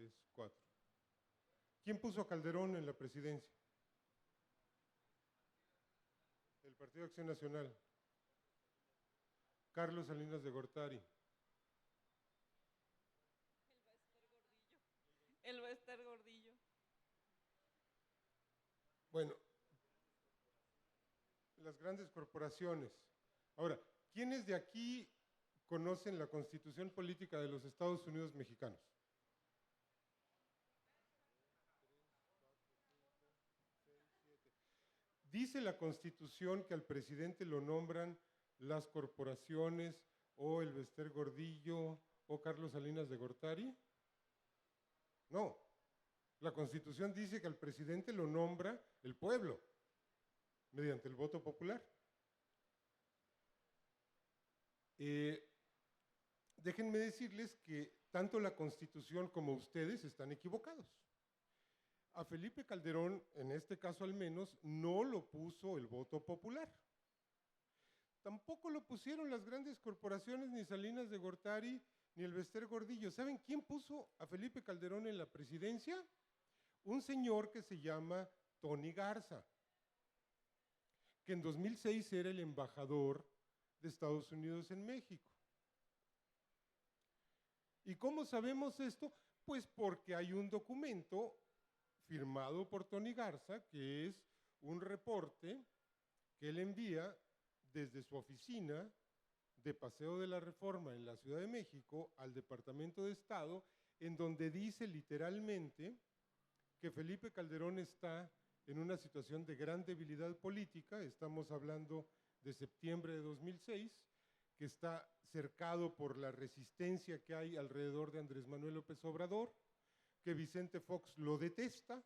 3, 4. ¿Quién puso a Calderón en la presidencia? El Partido de Acción Nacional. Carlos Salinas de Gortari. El Bester Gordillo. Bueno, las grandes corporaciones. Ahora, ¿quiénes de aquí conocen la Constitución Política de los Estados Unidos Mexicanos? Dice la Constitución que al presidente lo nombran las corporaciones o el Bester Gordillo o Carlos Salinas de Gortari. No, la Constitución dice que al presidente lo nombra el pueblo mediante el voto popular. Déjenme decirles que tanto la Constitución como ustedes están equivocados. A Felipe Calderón, en este caso al menos, no lo puso el voto popular. Tampoco lo pusieron las grandes corporaciones, ni Salinas de Gortari, ni el Bester Gordillo. ¿Saben quién puso a Felipe Calderón en la presidencia? Un señor que se llama Tony Garza, que en 2006 era el embajador de Estados Unidos en México. ¿Y cómo sabemos esto? Pues porque hay un documento firmado por Tony Garza, que es un reporte que él envía desde su oficina de Paseo de la Reforma en la Ciudad de México al Departamento de Estado, en donde dice literalmente que Felipe Calderón está en una situación de gran debilidad política, estamos hablando de septiembre de 2006, que está cercado por la resistencia que hay alrededor de Andrés Manuel López Obrador, que Vicente Fox lo detesta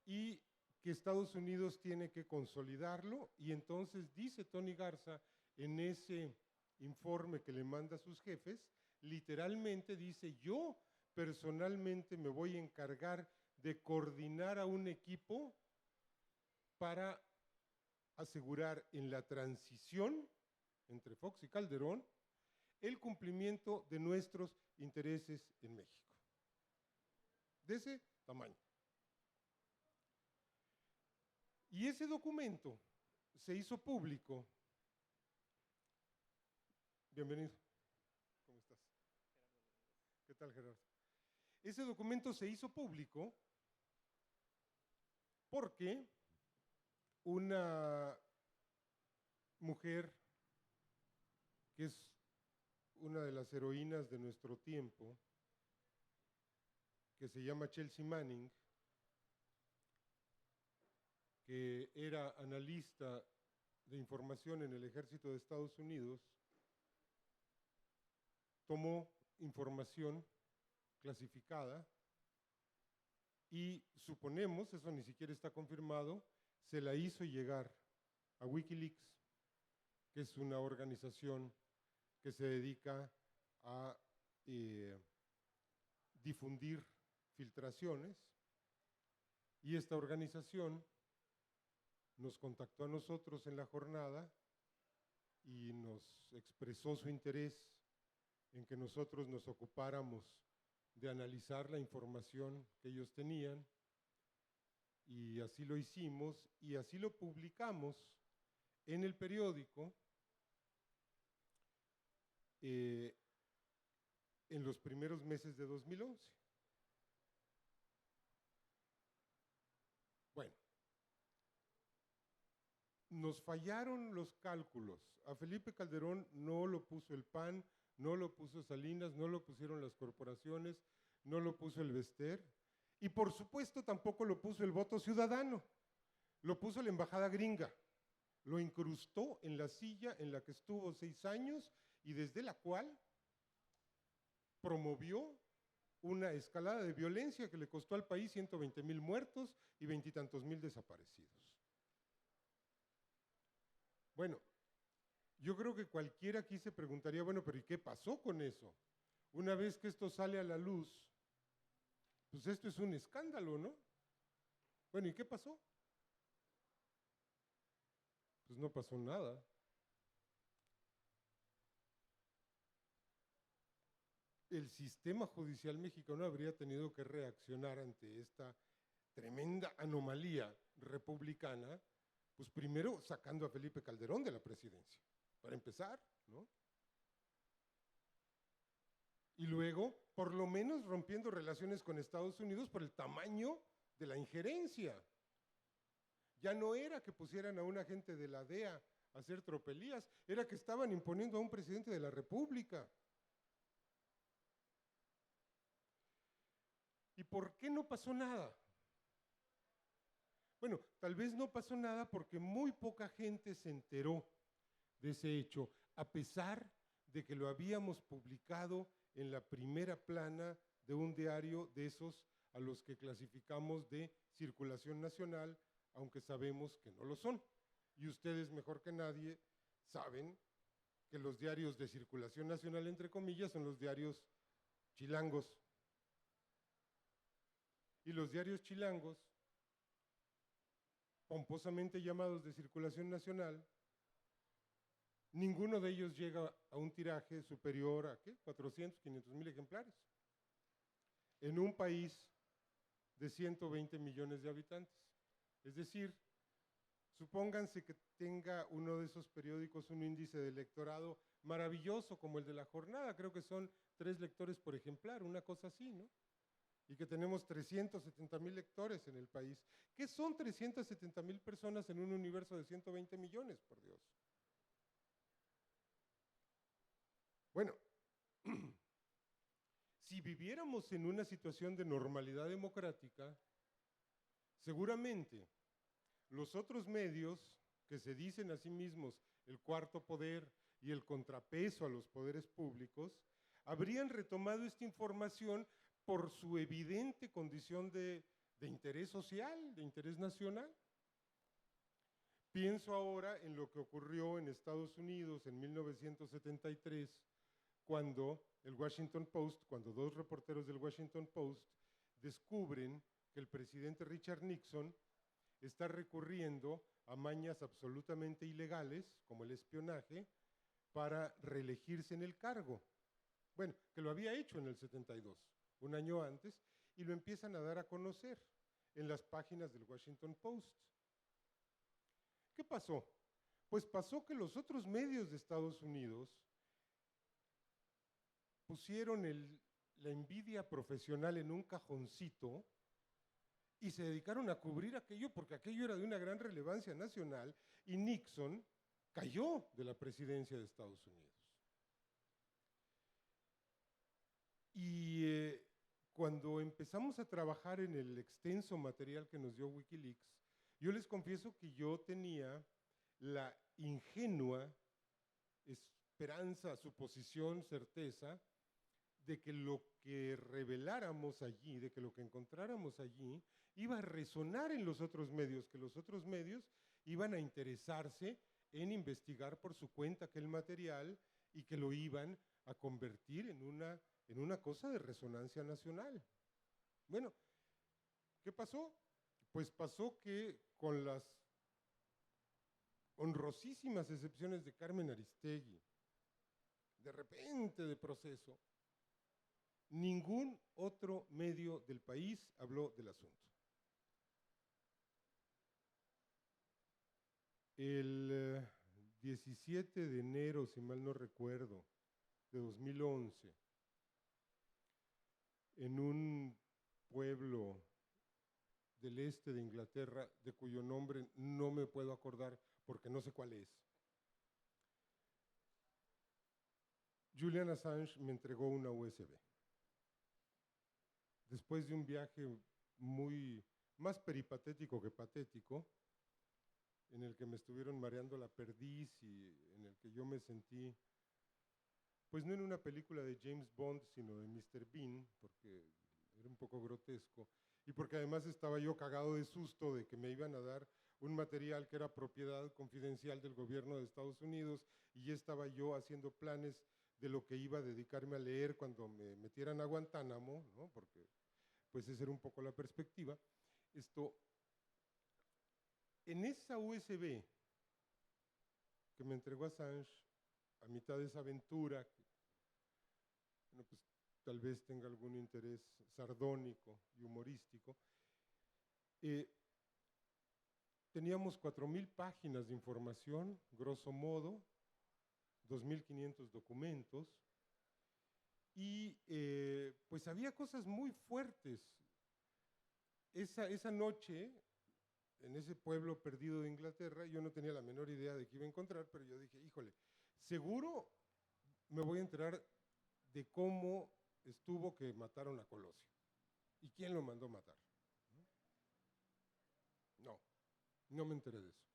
y que Estados Unidos tiene que consolidarlo, y entonces dice Tony Garza en ese informe que le manda a sus jefes, literalmente dice: yo personalmente me voy a encargar de coordinar a un equipo para asegurar en la transición entre Fox y Calderón el cumplimiento de nuestros intereses en México. De ese tamaño. Y ese documento se hizo público. Bienvenido. ¿Cómo estás? ¿Qué tal, Gerardo? Ese documento se hizo público porque una mujer que es una de las heroínas de nuestro tiempo, que se llama Chelsea Manning, que era analista de información en el Ejército de Estados Unidos, tomó información clasificada y suponemos, eso ni siquiera está confirmado, se la hizo llegar a Wikileaks, que es una organización que se dedica a difundir filtraciones, y esta organización nos contactó a nosotros en la jornada y nos expresó su interés en que nosotros nos ocupáramos de analizar la información que ellos tenían, y así lo hicimos y así lo publicamos en el periódico en los primeros meses de 2011. Bueno, nos fallaron los cálculos. A Felipe Calderón no lo puso el PAN, no lo puso Salinas, no lo pusieron las corporaciones, no lo puso el Bester, y por supuesto tampoco lo puso el voto ciudadano, lo puso la embajada gringa, lo incrustó en la silla en la que estuvo 6 años y desde la cual promovió una escalada de violencia que le costó al país 120,000 muertos y 20 y tantos mil desaparecidos. Bueno, yo creo que cualquiera aquí se preguntaría, bueno, pero ¿y qué pasó con eso? Una vez que esto sale a la luz, pues esto es un escándalo, ¿no? Bueno, ¿y qué pasó? Pues no pasó nada. el sistema judicial mexicano habría tenido que reaccionar ante esta tremenda anomalía republicana, pues primero sacando a Felipe Calderón de la presidencia, para empezar, ¿no? Y luego, por lo menos rompiendo relaciones con Estados Unidos por el tamaño de la injerencia. Ya no era que pusieran a un agente de la DEA a hacer tropelías, era que estaban imponiendo a un presidente de la República. ¿Y por qué no pasó nada? Bueno, tal vez no pasó nada porque muy poca gente se enteró de ese hecho, a pesar de que lo habíamos publicado en la primera plana de un diario de esos a los que clasificamos de circulación nacional, aunque sabemos que no lo son. Y ustedes mejor que nadie saben que los diarios de circulación nacional, entre comillas, son los diarios chilangos. Y los diarios chilangos, pomposamente llamados de circulación nacional, ninguno de ellos llega a un tiraje superior a, ¿qué? 400, 500 mil ejemplares. En un país de 120 millones de habitantes. Es decir, supónganse que tenga uno de esos periódicos un índice de lectorado maravilloso como el de La Jornada, creo que son 3 lectores por ejemplar, una cosa así, ¿no? Y que tenemos 370,000 lectores en el país. ¿Qué son 370,000 personas en un universo de 120 millones, por Dios? Bueno, si viviéramos en una situación de normalidad democrática, seguramente los otros medios que se dicen a sí mismos el cuarto poder y el contrapeso a los poderes públicos, habrían retomado esta información por su evidente condición de interés social, de interés nacional. Pienso ahora en lo que ocurrió en Estados Unidos en 1973, cuando el Washington Post, cuando 2 reporteros del Washington Post descubren que el presidente Richard Nixon está recurriendo a mañas absolutamente ilegales, como el espionaje, para reelegirse en el cargo. Bueno, que lo había hecho en el 72, un año antes, y lo empiezan a dar a conocer en las páginas del Washington Post. ¿Qué pasó? Pues pasó que los otros medios de Estados Unidos pusieron la envidia profesional en un cajoncito y se dedicaron a cubrir aquello porque aquello era de una gran relevancia nacional y Nixon cayó de la presidencia de Estados Unidos. Y cuando empezamos a trabajar en el extenso material que nos dio Wikileaks, yo les confieso que yo tenía la ingenua esperanza, suposición, certeza de que lo que reveláramos allí, de que lo que encontráramos allí, iba a resonar en los otros medios, que los otros medios iban a interesarse en investigar por su cuenta aquel material y que lo iban a convertir en una cosa de resonancia nacional. Bueno, ¿qué pasó? Pues pasó que con las honrosísimas excepciones de Carmen Aristegui, de repente de Proceso, ningún otro medio del país habló del asunto. El 17 de enero, si mal no recuerdo, de 2011, en un pueblo del este de Inglaterra, de cuyo nombre no me puedo acordar porque no sé cuál es, Julian Assange me entregó una USB. Después de un viaje más peripatético que patético, en el que me estuvieron mareando la perdiz y en el que yo me sentí, pues no en una película de James Bond, sino de Mr. Bean, porque era un poco grotesco, y porque además estaba yo cagado de susto de que me iban a dar un material que era propiedad confidencial del gobierno de Estados Unidos, y ya estaba yo haciendo planes de lo que iba a dedicarme a leer cuando me metieran a Guantánamo, ¿no? Porque pues esa era un poco la perspectiva. En esa USB que me entregó Assange, a mitad de esa aventura, bueno, pues tal vez tenga algún interés sardónico y humorístico. Teníamos 4,000 páginas de información, grosso modo, 2,500 documentos, y pues había cosas muy fuertes. Esa noche, en ese pueblo perdido de Inglaterra, yo no tenía la menor idea de qué iba a encontrar, pero yo dije, híjole, seguro me voy a enterar de cómo estuvo que mataron a Colosio y quién lo mandó matar. No me enteré de eso.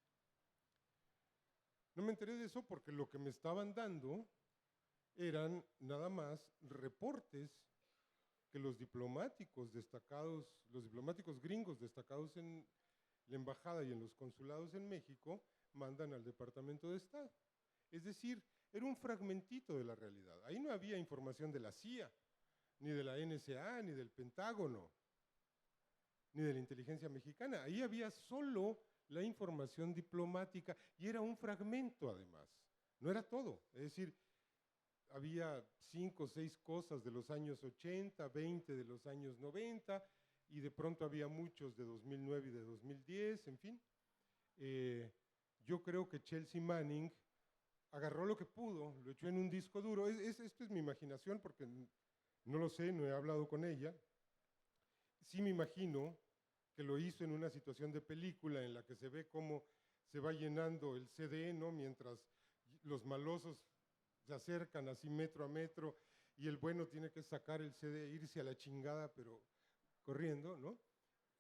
No me enteré de eso porque lo que me estaban dando eran nada más reportes que los diplomáticos destacados, los diplomáticos gringos destacados en la embajada y en los consulados en México mandan al Departamento de Estado. Es decir, era un fragmentito de la realidad. Ahí no había información de la CIA, ni de la NSA, ni del Pentágono, ni de la inteligencia mexicana. Ahí había solo la información diplomática y era un fragmento además, no era todo. Es decir, había 5 o 6 cosas de los años 80, 20 de los años 90 y de pronto había muchos de 2009 y de 2010, en fin. Yo creo que Chelsea Manning agarró lo que pudo, lo echó en un disco duro. Esto es mi imaginación porque no lo sé, no he hablado con ella. Sí me imagino que lo hizo en una situación de película en la que se ve cómo se va llenando el CD, ¿no? Mientras los malosos se acercan así metro a metro y el bueno tiene que sacar el CD e irse a la chingada, pero corriendo, ¿no?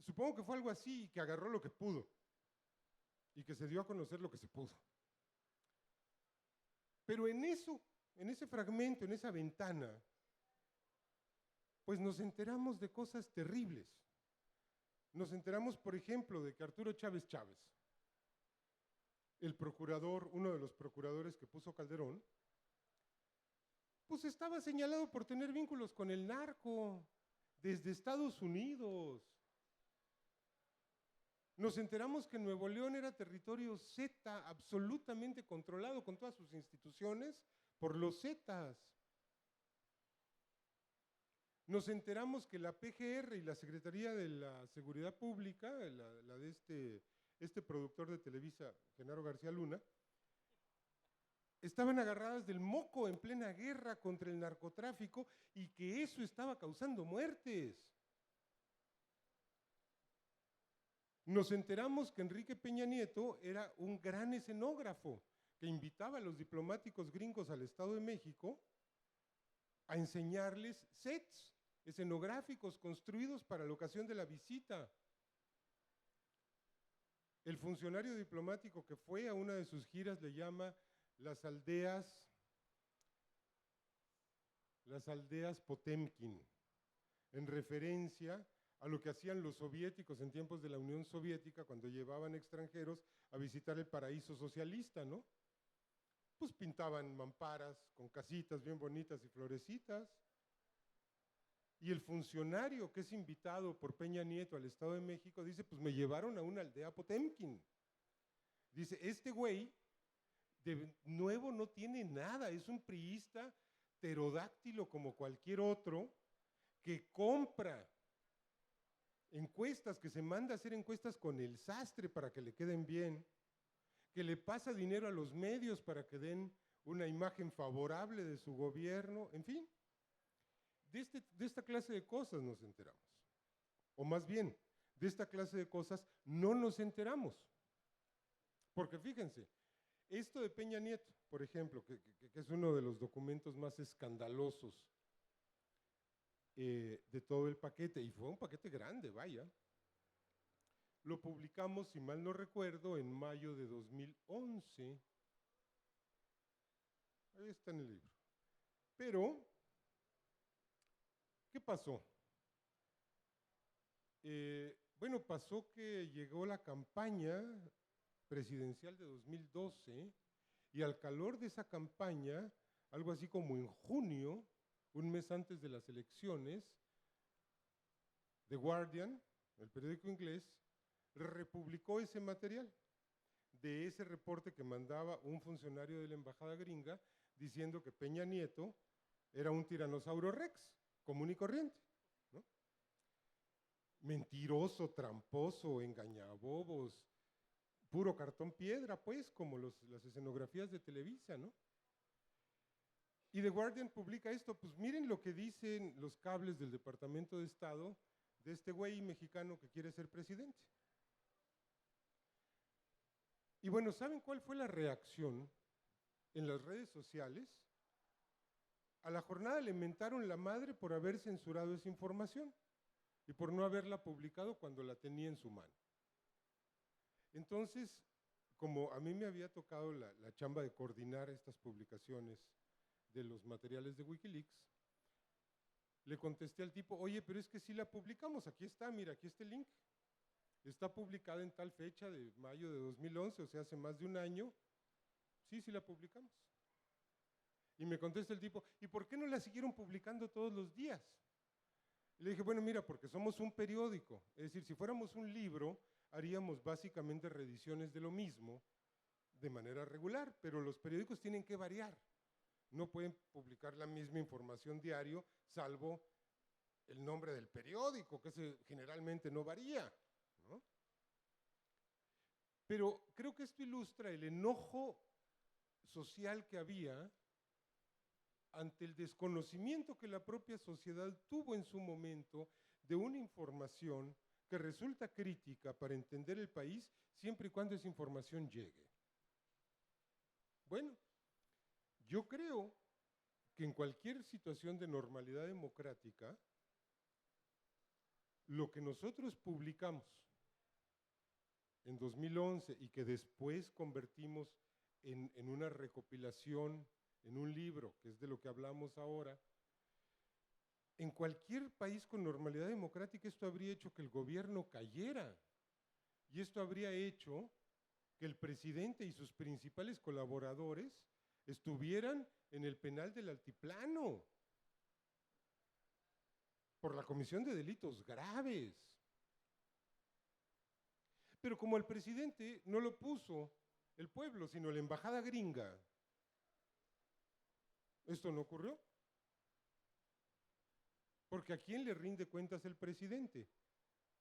Supongo que fue algo así, que agarró lo que pudo y que se dio a conocer lo que se pudo. Pero en ese fragmento, en esa ventana, pues nos enteramos de cosas terribles. Nos enteramos, por ejemplo, de que Arturo Chávez Chávez, el procurador, uno de los procuradores que puso Calderón, pues estaba señalado por tener vínculos con el narco desde Estados Unidos. Nos enteramos que Nuevo León era territorio Z, absolutamente controlado con todas sus instituciones por los Zetas. Nos enteramos que la PGR y la Secretaría de la Seguridad Pública, la de este productor de Televisa, Genaro García Luna, estaban agarradas del moco en plena guerra contra el narcotráfico y que eso estaba causando muertes. Nos enteramos que Enrique Peña Nieto era un gran escenógrafo que invitaba a los diplomáticos gringos al Estado de México a enseñarles sets escenográficos construidos para la ocasión de la visita. El funcionario diplomático que fue a una de sus giras le llama las aldeas Potemkin, en referencia a lo que hacían los soviéticos en tiempos de la Unión Soviética cuando llevaban extranjeros a visitar el paraíso socialista, ¿no? Pues pintaban mamparas con casitas bien bonitas y florecitas. Y el funcionario que es invitado por Peña Nieto al Estado de México dice, pues me llevaron a una aldea Potemkin. Dice, este güey de nuevo no tiene nada, es un priista pterodáctilo como cualquier otro que compra encuestas, que se manda a hacer encuestas con el sastre para que le queden bien, que le pasa dinero a los medios para que den una imagen favorable de su gobierno, en fin. De esta clase de cosas nos enteramos. O más bien, de esta clase de cosas no nos enteramos. Porque fíjense, esto de Peña Nieto, por ejemplo, que es uno de los documentos más escandalosos de todo el paquete, y fue un paquete grande, vaya, lo publicamos, si mal no recuerdo, en mayo de 2011. Ahí está en el libro. Pero, ¿qué pasó? Bueno, pasó que llegó la campaña presidencial de 2012 y al calor de esa campaña, algo así como en junio, un mes antes de las elecciones, The Guardian, el periódico inglés, republicó ese material de ese reporte que mandaba un funcionario de la embajada gringa diciendo que Peña Nieto era un tiranosaurio rex, común y corriente, ¿no? Mentiroso, tramposo, engañabobos, puro cartón piedra, pues, como las escenografías de Televisa, ¿no? Y The Guardian publica esto, pues miren lo que dicen los cables del Departamento de Estado de este güey mexicano que quiere ser presidente. Y bueno, ¿saben cuál fue la reacción en las redes sociales? A la jornada le mentaron la madre por haber censurado esa información y por no haberla publicado cuando la tenía en su mano. Entonces, como a mí me había tocado la chamba de coordinar estas publicaciones de los materiales de Wikileaks, le contesté al tipo, oye, pero es que sí la publicamos, aquí está, mira, aquí está el link. Está publicada en tal fecha de mayo de 2011, o sea, hace más de un año. Sí, sí la publicamos. Y me contesta el tipo, ¿y por qué no la siguieron publicando todos los días? Y le dije, bueno, mira, porque somos un periódico. Es decir, si fuéramos un libro, haríamos básicamente reediciones de lo mismo de manera regular, pero los periódicos tienen que variar. No pueden publicar la misma información diario, salvo el nombre del periódico, que generalmente no varía, ¿no? Pero creo que esto ilustra el enojo social que había ante el desconocimiento que la propia sociedad tuvo en su momento de una información que resulta crítica para entender el país siempre y cuando esa información llegue. Bueno, yo creo que en cualquier situación de normalidad democrática, lo que nosotros publicamos en 2011 y que después convertimos en una recopilación, en un libro, que es de lo que hablamos ahora, en cualquier país con normalidad democrática esto habría hecho que el gobierno cayera y esto habría hecho que el presidente y sus principales colaboradores estuvieran en el penal del Altiplano por la comisión de delitos graves. Pero como el presidente no lo puso el pueblo, sino la embajada gringa, esto no ocurrió. Porque ¿a quién le rinde cuentas el presidente?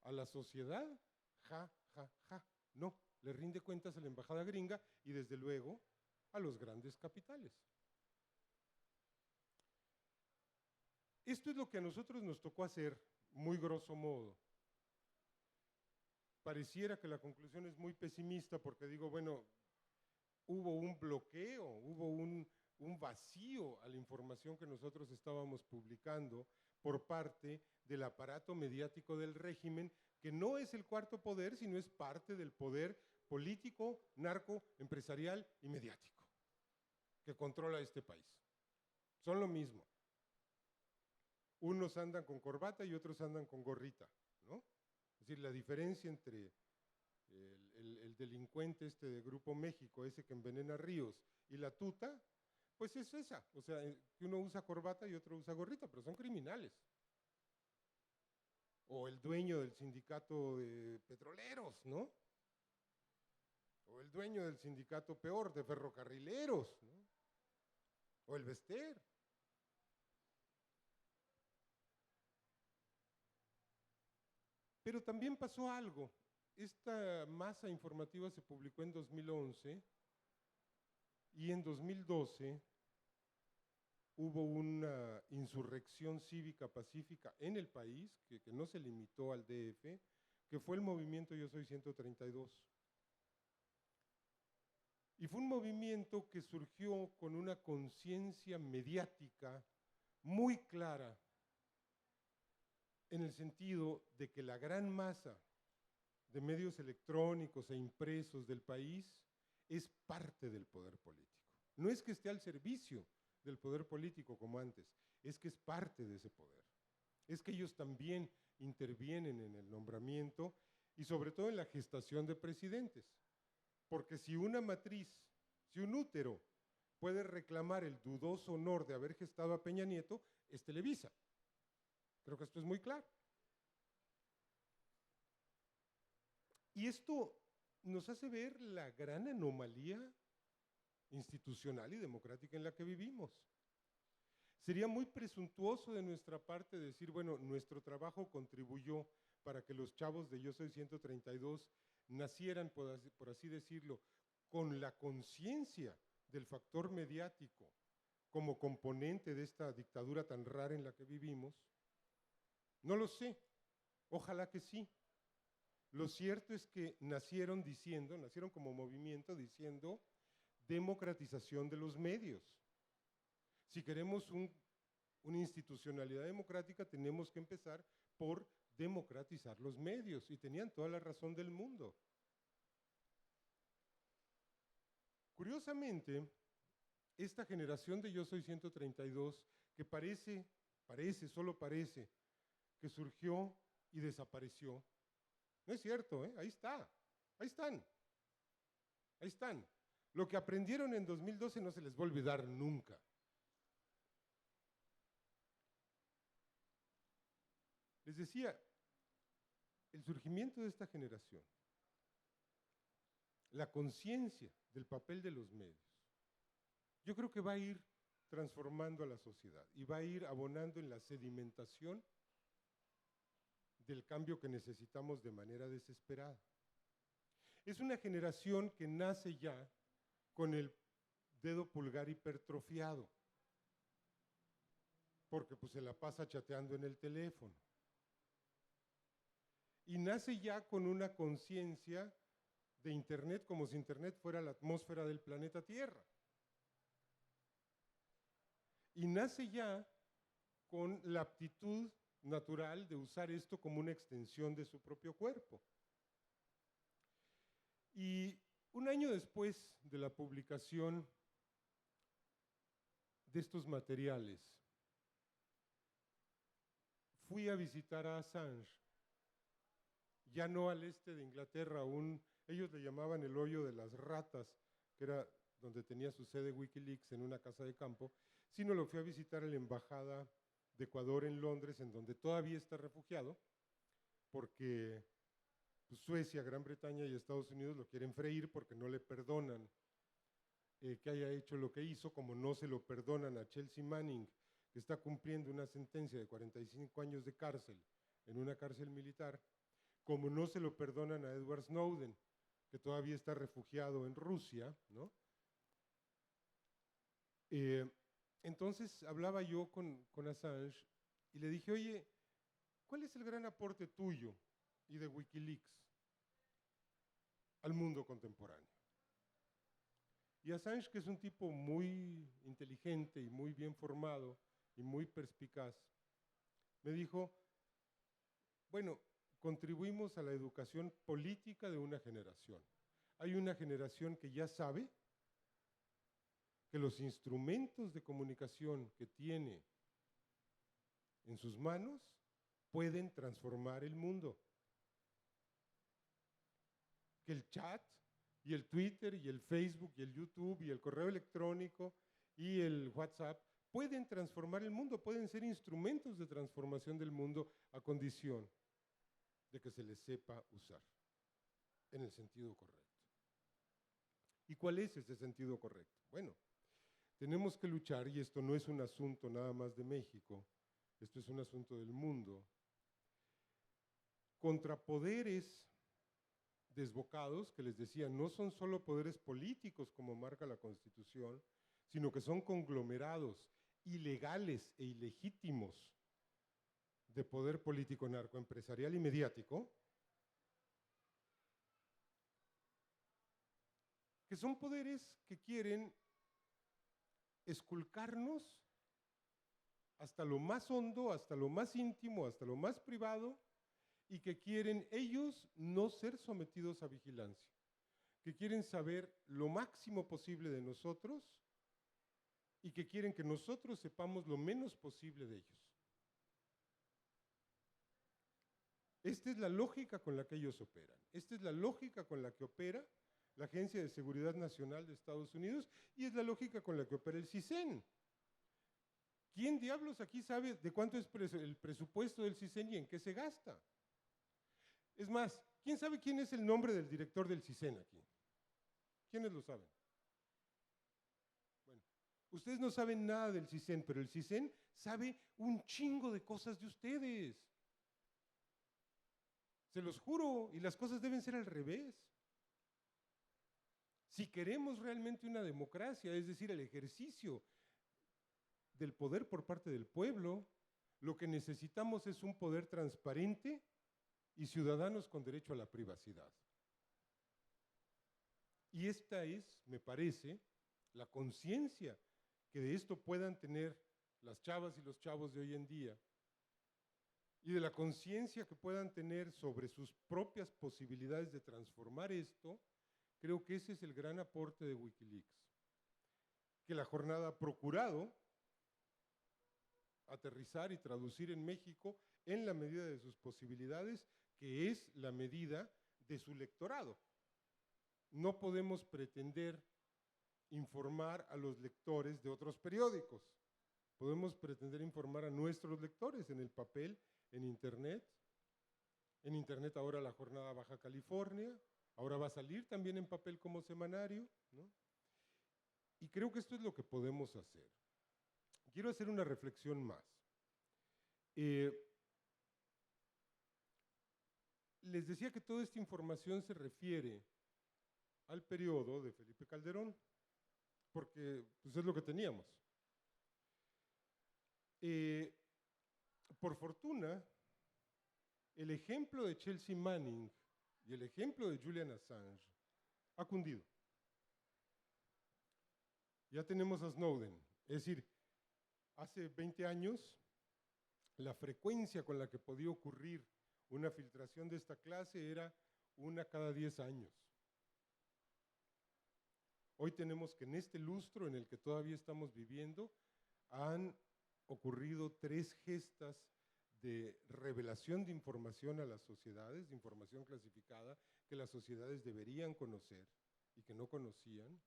¿A la sociedad? Ja, ja, ja. No, le rinde cuentas a la embajada gringa y desde luego a los grandes capitales. Esto es lo que a nosotros nos tocó hacer, muy grosso modo. Pareciera que la conclusión es muy pesimista porque digo, bueno, hubo un bloqueo, hubo un vacío a la información que nosotros estábamos publicando por parte del aparato mediático del régimen, que no es el cuarto poder, sino es parte del poder político, narco, empresarial y mediático que controla este país. Son lo mismo. Unos andan con corbata y otros andan con gorrita, ¿no? Es decir, la diferencia entre el delincuente este de Grupo México, ese que envenena ríos, y la tuta, pues es esa. O sea, que uno usa corbata y otro usa gorrita, pero son criminales. O el dueño del sindicato de petroleros, ¿no? O el dueño del sindicato peor, de ferrocarrileros, ¿no? O el Bester. Pero también pasó algo. Esta masa informativa se publicó en 2011 y en 2012 hubo una insurrección cívica pacífica en el país, que no se limitó al DF, que fue el movimiento Yo Soy 132. Y fue un movimiento que surgió con una conciencia mediática muy clara, en el sentido de que la gran masa de medios electrónicos e impresos del país es parte del poder político. No es que esté al servicio del poder político como antes, es que es parte de ese poder. Es que ellos también intervienen en el nombramiento y sobre todo en la gestación de presidentes. Porque si una matriz, si un útero puede reclamar el dudoso honor de haber gestado a Peña Nieto, es Televisa. Creo que esto es muy claro. Y esto nos hace ver la gran anomalía institucional y democrática en la que vivimos. Sería muy presuntuoso de nuestra parte decir, bueno, nuestro trabajo contribuyó para que los chavos de Yo Soy 132 nacieran, por así decirlo, con la conciencia del factor mediático como componente de esta dictadura tan rara en la que vivimos. No lo sé, ojalá que sí. Lo cierto es que nacieron como movimiento diciendo democratización de los medios. Si queremos una institucionalidad democrática, tenemos que empezar por democratizar los medios, y tenían toda la razón del mundo. Curiosamente, esta generación de Yo Soy 132, que solo parece, que surgió y desapareció, no es cierto, ahí están. Lo que aprendieron en 2012 no se les va a olvidar nunca. Les decía, el surgimiento de esta generación, la conciencia del papel de los medios, yo creo que va a ir transformando a la sociedad y va a ir abonando en la sedimentación del cambio que necesitamos de manera desesperada. Es una generación que nace ya con el dedo pulgar hipertrofiado, porque pues se la pasa chateando en el teléfono. Y nace ya con una conciencia de Internet como si Internet fuera la atmósfera del planeta Tierra. Y nace ya con la aptitud natural de usar esto como una extensión de su propio cuerpo. Y un año después de la publicación de estos materiales, fui a visitar a Assange, ya no al este de Inglaterra, ellos le llamaban el hoyo de las ratas, que era donde tenía su sede Wikileaks, en una casa de campo, sino lo fui a visitar a la embajada de Ecuador en Londres, en donde todavía está refugiado, porque pues, Suecia, Gran Bretaña y Estados Unidos lo quieren freír porque no le perdonan que haya hecho lo que hizo, como no se lo perdonan a Chelsea Manning, que está cumpliendo una sentencia de 45 años de cárcel en una cárcel militar, como no se lo perdonan a Edward Snowden, que todavía está refugiado en Rusia, ¿no? Entonces hablaba yo con Assange y le dije, oye, ¿cuál es el gran aporte tuyo y de Wikileaks al mundo contemporáneo? Y Assange, que es un tipo muy inteligente y muy bien formado y muy perspicaz, me dijo, bueno, contribuimos a la educación política de una generación. Hay una generación que ya sabe que los instrumentos de comunicación que tiene en sus manos pueden transformar el mundo. Que el chat y el Twitter y el Facebook y el YouTube y el correo electrónico y el WhatsApp pueden transformar el mundo, pueden ser instrumentos de transformación del mundo a condición de que se les sepa usar en el sentido correcto. ¿Y cuál es ese sentido correcto? Bueno, tenemos que luchar, y esto no es un asunto nada más de México, esto es un asunto del mundo, contra poderes desbocados, que les decía, no son solo poderes políticos como marca la Constitución, sino que son conglomerados ilegales e ilegítimos de poder político, narcoempresarial y mediático, que son poderes que quieren esculcarnos hasta lo más hondo, hasta lo más íntimo, hasta lo más privado, y que quieren ellos no ser sometidos a vigilancia, que quieren saber lo máximo posible de nosotros y que quieren que nosotros sepamos lo menos posible de ellos. Esta es la lógica con la que ellos operan, esta es la lógica con la que opera la Agencia de Seguridad Nacional de Estados Unidos y es la lógica con la que opera el CISEN. ¿Quién diablos aquí sabe de cuánto es el presupuesto del CISEN y en qué se gasta? Es más, ¿quién sabe quién es el nombre del director del CISEN aquí? ¿Quiénes lo saben? Bueno, Ustedes no saben nada del CISEN, pero el CISEN sabe un chingo de cosas de ustedes. Se los juro, y las cosas deben ser al revés. Si queremos realmente una democracia, es decir, el ejercicio del poder por parte del pueblo, lo que necesitamos es un poder transparente y ciudadanos con derecho a la privacidad. Y esta es, me parece, la conciencia que de esto puedan tener las chavas y los chavos de hoy en día, y de la conciencia que puedan tener sobre sus propias posibilidades de transformar esto. Creo que ese es el gran aporte de Wikileaks, que la jornada ha procurado aterrizar y traducir en México en la medida de sus posibilidades, que es la medida de su lectorado. No podemos pretender informar a los lectores de otros periódicos. Podemos pretender informar a nuestros lectores en el papel, en Internet. En Internet ahora la jornada Baja California, ahora va a salir también en papel como semanario, ¿no? Y creo que esto es lo que podemos hacer. Quiero hacer una reflexión más. Les decía que toda esta información se refiere al periodo de Felipe Calderón, porque pues, es lo que teníamos. Por fortuna, el ejemplo de Chelsea Manning y el ejemplo de Julian Assange ha cundido. Ya tenemos a Snowden, es decir, hace 20 años la frecuencia con la que podía ocurrir una filtración de esta clase era una cada 10 años. Hoy tenemos que en este lustro en el que todavía estamos viviendo han ocurrido 3 gestas de revelación de información a las sociedades, de información clasificada que las sociedades deberían conocer y que no conocían,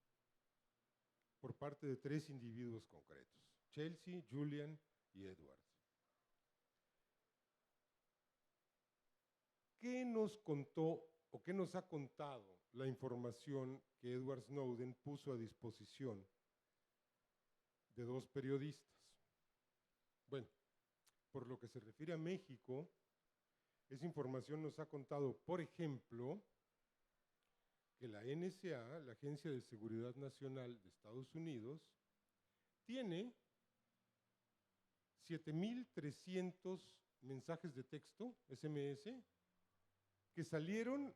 por parte de 3 individuos concretos: Chelsea, Julian y Edward. ¿Qué nos contó o qué nos ha contado la información que Edward Snowden puso a disposición de 2 periodistas? Bueno, por lo que se refiere a México, esa información nos ha contado, por ejemplo, que la NSA, la Agencia de Seguridad Nacional de Estados Unidos, tiene 7,300 mensajes de texto, SMS, que salieron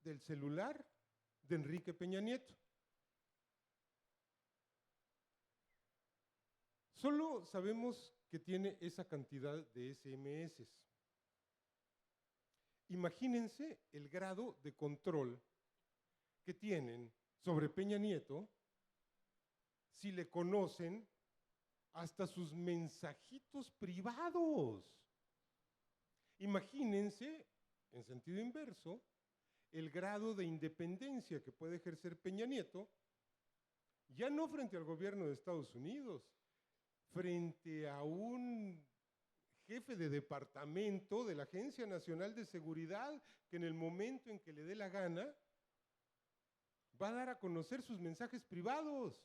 del celular de Enrique Peña Nieto. Solo sabemos que tiene esa cantidad de SMS. Imagínense el grado de control que tienen sobre Peña Nieto si le conocen hasta sus mensajitos privados. Imagínense, en sentido inverso, el grado de independencia que puede ejercer Peña Nieto, ya no frente al gobierno de Estados Unidos, frente a un jefe de departamento de la Agencia Nacional de Seguridad que en el momento en que le dé la gana va a dar a conocer sus mensajes privados.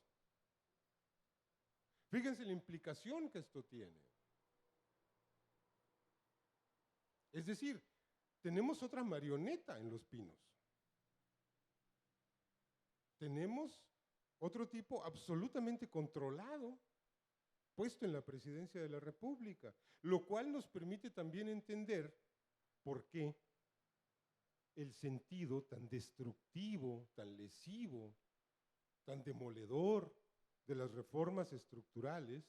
Fíjense la implicación que esto tiene. Es decir, tenemos otra marioneta en Los Pinos. Tenemos otro tipo absolutamente controlado, puesto en la presidencia de la República, lo cual nos permite también entender por qué el sentido tan destructivo, tan lesivo, tan demoledor de las reformas estructurales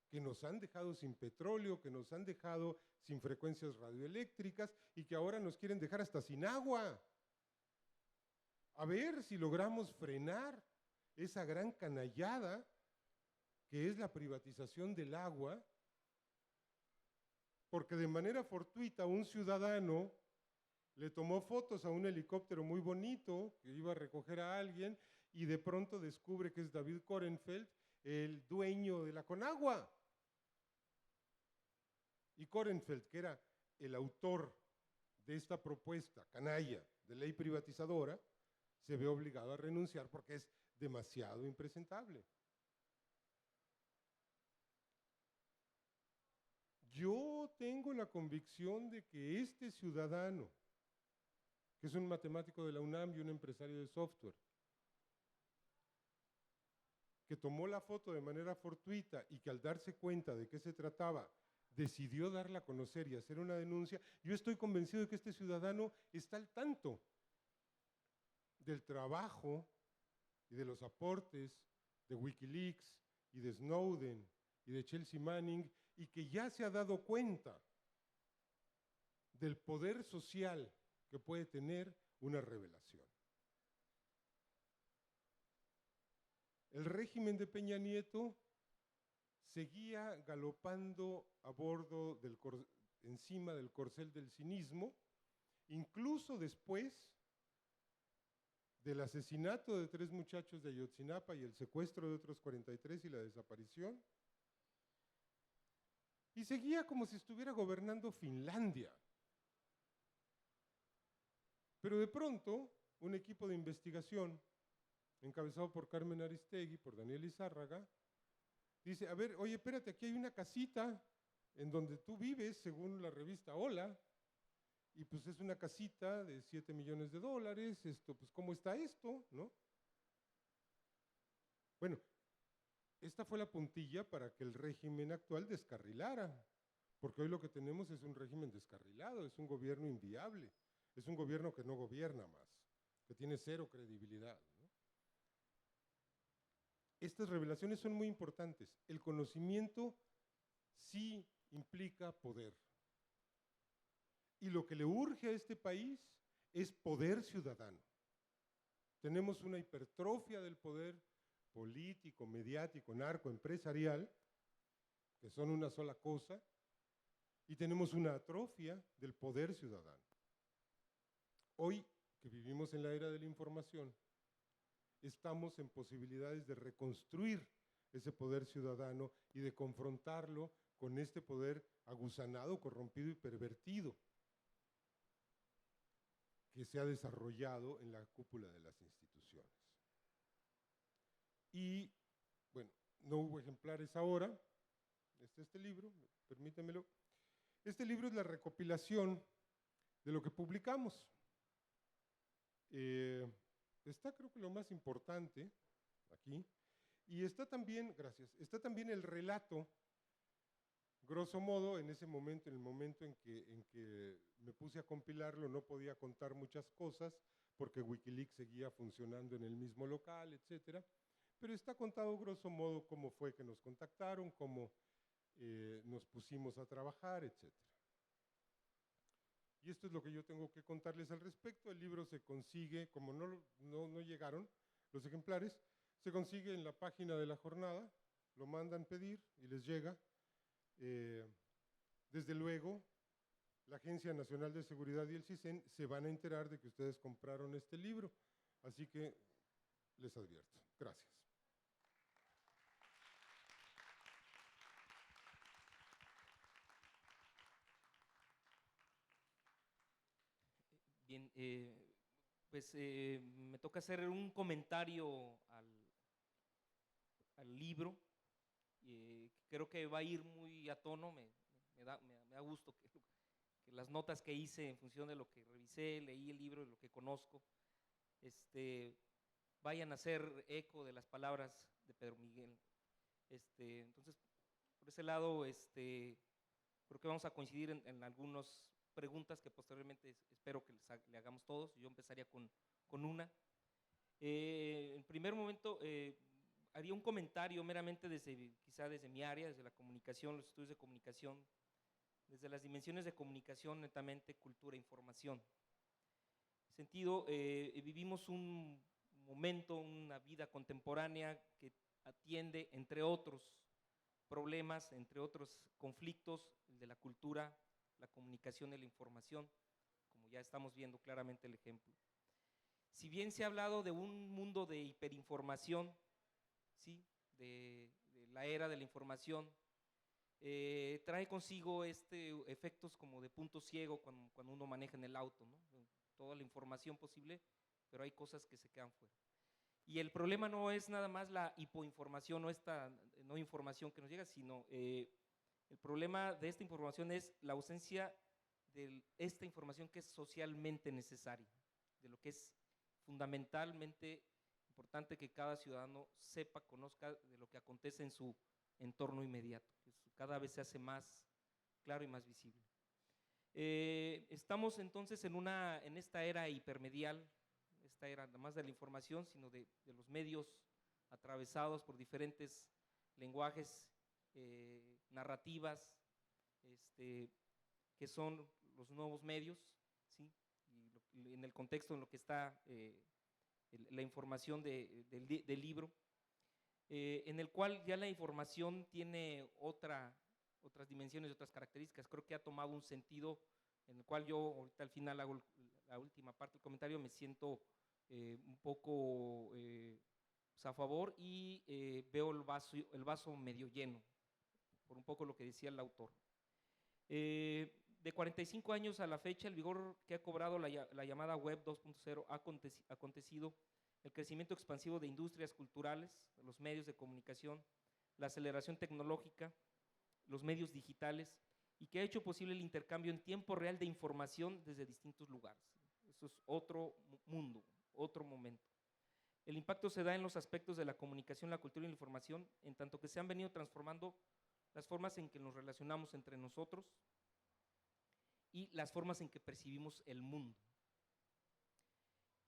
que nos han dejado sin petróleo, que nos han dejado sin frecuencias radioeléctricas y que ahora nos quieren dejar hasta sin agua. A ver si logramos frenar esa gran canallada que es la privatización del agua, porque de manera fortuita un ciudadano le tomó fotos a un helicóptero muy bonito que iba a recoger a alguien y de pronto descubre que es David Korenfeld, el dueño de la Conagua. Y Korenfeld, que era el autor de esta propuesta canalla de ley privatizadora, se ve obligado a renunciar porque es demasiado impresentable. Yo tengo la convicción de que este ciudadano, que es un matemático de la UNAM y un empresario de software, que tomó la foto de manera fortuita y que al darse cuenta de qué se trataba, decidió darla a conocer y hacer una denuncia, yo estoy convencido de que este ciudadano está al tanto del trabajo y de los aportes de Wikileaks y de Snowden y de Chelsea Manning, y que ya se ha dado cuenta del poder social que puede tener una revelación. El régimen de Peña Nieto seguía galopando a bordo encima del corcel del cinismo, incluso después del asesinato de 3 muchachos de Ayotzinapa y el secuestro de otros 43 y la desaparición. Y seguía como si estuviera gobernando Finlandia. Pero de pronto, un equipo de investigación, encabezado por Carmen Aristegui, por Daniel Izárraga, dice, a ver, oye, espérate, aquí hay una casita en donde tú vives, según la revista Hola, y pues es una casita de $7 millones, pues ¿cómo está esto? ¿No? Bueno, esta fue la puntilla para que el régimen actual descarrilara, porque hoy lo que tenemos es un régimen descarrilado, es un gobierno inviable, es un gobierno que no gobierna más, que tiene cero credibilidad, ¿no? Estas revelaciones son muy importantes. El conocimiento sí implica poder. Y lo que le urge a este país es poder ciudadano. Tenemos una hipertrofia del poder político, mediático, narco, empresarial, que son una sola cosa, y tenemos una atrofia del poder ciudadano. Hoy, que vivimos en la era de la información, estamos en posibilidades de reconstruir ese poder ciudadano y de confrontarlo con este poder aguzanado, corrompido y pervertido que se ha desarrollado en la cúpula de las instituciones. Y, bueno, no hubo ejemplares ahora. Este libro, permítanmelo. Este libro es la recopilación de lo que publicamos. Está, creo que lo más importante aquí, y está también, gracias, está también el relato, grosso modo, en ese momento, en el momento en que me puse a compilarlo, no podía contar muchas cosas, porque Wikileaks seguía funcionando en el mismo local, etcétera, pero está contado grosso modo cómo fue que nos contactaron, cómo nos pusimos a trabajar, etcétera. Y esto es lo que yo tengo que contarles al respecto. El libro se consigue, como no llegaron los ejemplares, se consigue en la página de la jornada, lo mandan pedir y les llega. Desde luego, la Agencia Nacional de Seguridad y el CISEN se van a enterar de que ustedes compraron este libro, así que les advierto. Gracias. Bien, pues me toca hacer un comentario al libro. Creo que va a ir muy a tono, me da gusto que las notas que hice en función de lo que revisé, leí el libro, de lo que conozco, vayan a hacer eco de las palabras de Pedro Miguel. Entonces, por ese lado, creo que vamos a coincidir en algunas preguntas que posteriormente espero que le hagamos todos. Yo empezaría con una. En primer momento, haría un comentario meramente quizá desde mi área, desde la comunicación, los estudios de comunicación, desde las dimensiones de comunicación, netamente cultura e información. En ese sentido, vivimos un momento, una vida contemporánea que atiende, entre otros problemas, entre otros conflictos, el de la cultura, la comunicación y la información, como ya estamos viendo claramente el ejemplo. Si bien se ha hablado de un mundo de hiperinformación, ¿sí?, de la era de la información, trae consigo efectos como de punto ciego cuando uno maneja en el auto, ¿no? Toda la información posible, pero hay cosas que se quedan fuera. Y el problema no es nada más la hipoinformación o esta no información que nos llega, sino El problema de esta información es la ausencia de esta información que es socialmente necesaria, de lo que es fundamentalmente importante que cada ciudadano sepa, conozca de lo que acontece en su entorno inmediato, que cada vez se hace más claro y más visible. Estamos entonces en esta era hipermedial, esta era no más de la información, sino de los medios atravesados por diferentes lenguajes, narrativas, que son los nuevos medios, ¿sí? Y en el contexto en lo que está la información del libro, en el cual ya la información tiene otras dimensiones y otras características. Creo que ha tomado un sentido en el cual yo ahorita al final hago la última parte del comentario, me siento un poco pues a favor y veo el vaso medio lleno, por un poco lo que decía el autor. De 45 años a la fecha, el vigor que ha cobrado la llamada Web 2.0 ha acontecido el crecimiento expansivo de industrias culturales, los medios de comunicación, la aceleración tecnológica, los medios digitales, y que ha hecho posible el intercambio en tiempo real de información desde distintos lugares. Eso es otro mundo, otro momento. El impacto se da en los aspectos de la comunicación, la cultura y la información, en tanto que se han venido transformando las formas en que nos relacionamos entre nosotros y las formas en que percibimos el mundo.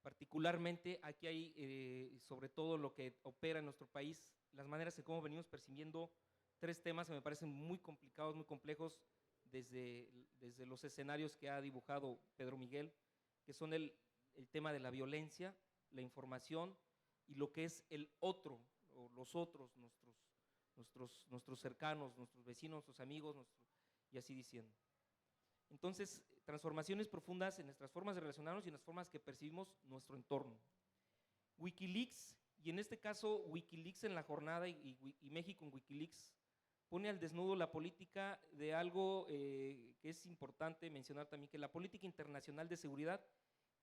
Particularmente aquí hay, sobre todo lo que opera en nuestro país, las maneras en cómo venimos percibiendo tres temas que me parecen muy complicados, muy complejos, desde los escenarios que ha dibujado Pedro Miguel, que son el tema de la violencia, la información y lo que es el otro, o los otros, nuestros cercanos, nuestros vecinos, nuestros amigos, y así diciendo. Entonces, transformaciones profundas en nuestras formas de relacionarnos y en las formas que percibimos nuestro entorno. Wikileaks, y en este caso Wikileaks en la jornada y México en Wikileaks, pone al desnudo la política de algo que es importante mencionar también, que la política internacional de seguridad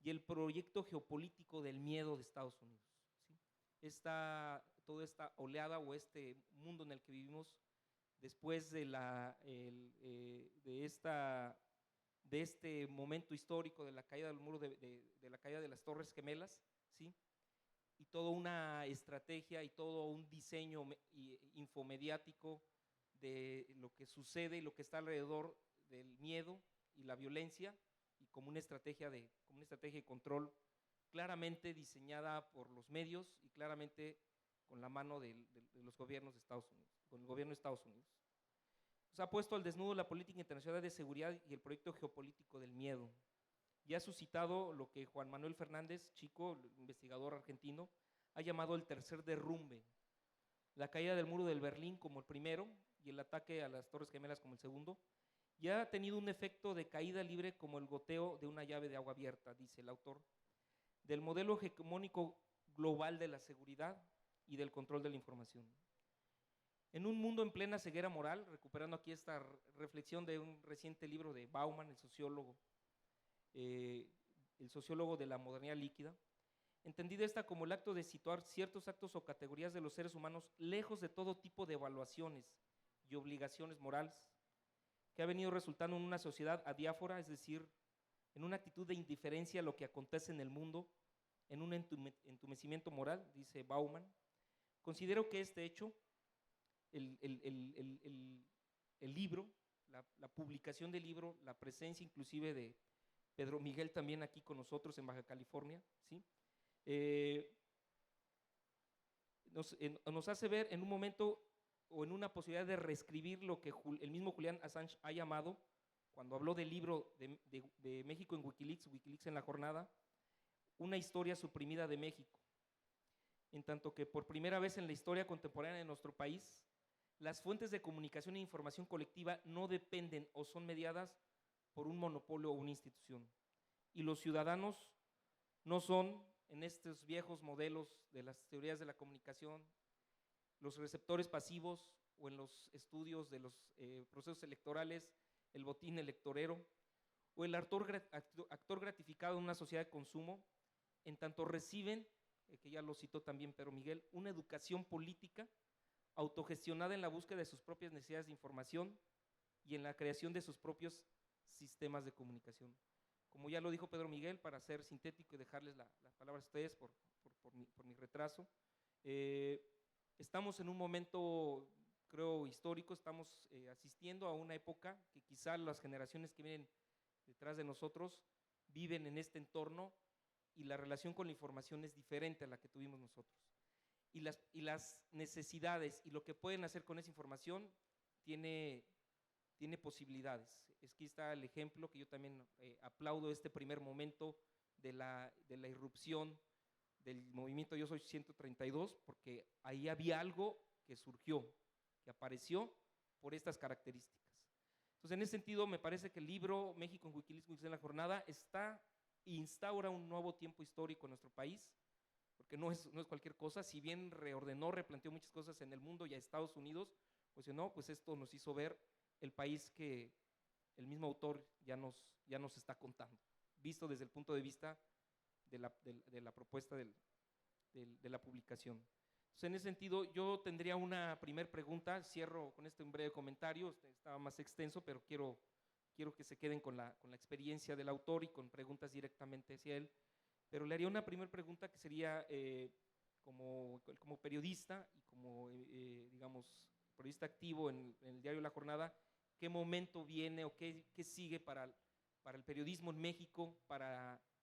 y el proyecto geopolítico del miedo de Estados Unidos, ¿sí? Toda esta oleada o este mundo en el que vivimos después de este momento histórico de la caída del muro, de la caída de las Torres Gemelas, ¿sí? Y toda una estrategia y todo un diseño infomediático de lo que sucede y lo que está alrededor del miedo y la violencia, y como una estrategia de control claramente diseñada por los medios y claramente con la mano de los gobiernos de Estados Unidos, con el gobierno de Estados Unidos. Se ha puesto al desnudo la política internacional de seguridad y el proyecto geopolítico del miedo. Y ha suscitado lo que Juan Manuel Fernández, Chico, investigador argentino, ha llamado el tercer derrumbe. La caída del muro de Berlín como el primero y el ataque a las Torres Gemelas como el segundo, y ha tenido un efecto de caída libre como el goteo de una llave de agua abierta, dice el autor, del modelo hegemónico global de la seguridad y del control de la información. En un mundo en plena ceguera moral, recuperando aquí esta reflexión de un reciente libro de Bauman, el sociólogo de la modernidad líquida, entendida esta como el acto de situar ciertos actos o categorías de los seres humanos lejos de todo tipo de evaluaciones y obligaciones morales, que ha venido resultando en una sociedad adiáfora, es decir, en una actitud de indiferencia a lo que acontece en el mundo, en un entumecimiento moral, dice Bauman. Considero que este hecho, el libro, la publicación del libro, la presencia inclusive de Pedro Miguel también aquí con nosotros en Baja California, ¿sí? Nos hace ver en un momento o en una posibilidad de reescribir lo que el mismo Julian Assange ha llamado, cuando habló del libro de México en Wikileaks, Wikileaks en la jornada, una historia suprimida de México, en tanto que por primera vez en la historia contemporánea de nuestro país, las fuentes de comunicación e información colectiva no dependen o son mediadas por un monopolio o una institución, y los ciudadanos no son, en estos viejos modelos de las teorías de la comunicación, los receptores pasivos o en los estudios de los procesos electorales, el botín electorero, o el actor gratificado en una sociedad de consumo, en tanto reciben, que ya lo citó también Pedro Miguel, una educación política autogestionada en la búsqueda de sus propias necesidades de información, y en la creación de sus propios sistemas de comunicación. Como ya lo dijo Pedro Miguel, para ser sintético y dejarles las palabras a ustedes por mi retraso, estamos en un momento, creo, histórico, estamos asistiendo a una época que quizá las generaciones que vienen detrás de nosotros viven en este entorno y la relación con la información es diferente a la que tuvimos nosotros. Y las necesidades y lo que pueden hacer con esa información tiene posibilidades. Aquí está el ejemplo que yo también aplaudo este primer momento de la irrupción del movimiento Yo Soy 132, porque ahí había algo que surgió, que apareció por estas características. Entonces, en ese sentido, me parece que el libro México en Wikileaks, Wikileaks en la jornada instaura un nuevo tiempo histórico en nuestro país, porque no es cualquier cosa. Si bien reordenó, replanteó muchas cosas en el mundo y a Estados Unidos, pues no, pues esto nos hizo ver el país que el mismo autor ya nos está contando, visto desde el punto de vista de la propuesta de la publicación. Entonces, en ese sentido, yo tendría una primera pregunta, cierro con un breve comentario, estaba más extenso, pero quiero que se queden con la experiencia del autor y con preguntas directamente hacia él, pero le haría una primera pregunta que sería, como periodista y como, digamos, periodista activo en el diario La Jornada, ¿qué momento viene o qué sigue para el periodismo en México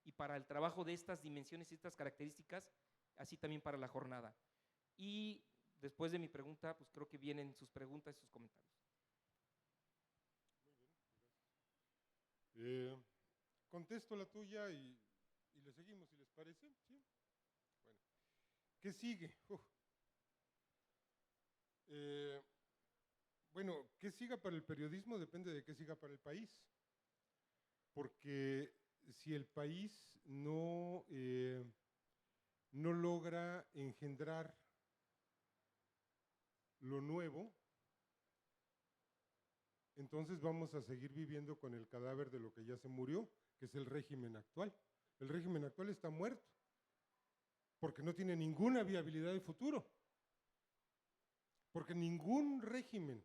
y para el trabajo de estas dimensiones y estas características, así también para La Jornada? Y después de mi pregunta, pues creo que vienen sus preguntas y sus comentarios. Muy bien, contesto la tuya y le seguimos, si les parece. ¿Sí? Bueno, ¿qué sigue? Bueno, ¿qué siga para el periodismo? Depende de qué siga para el país. Porque si el país no logra engendrar lo nuevo, entonces vamos a seguir viviendo con el cadáver de lo que ya se murió, que es el régimen actual. El régimen actual está muerto, porque no tiene ninguna viabilidad de futuro. Porque ningún régimen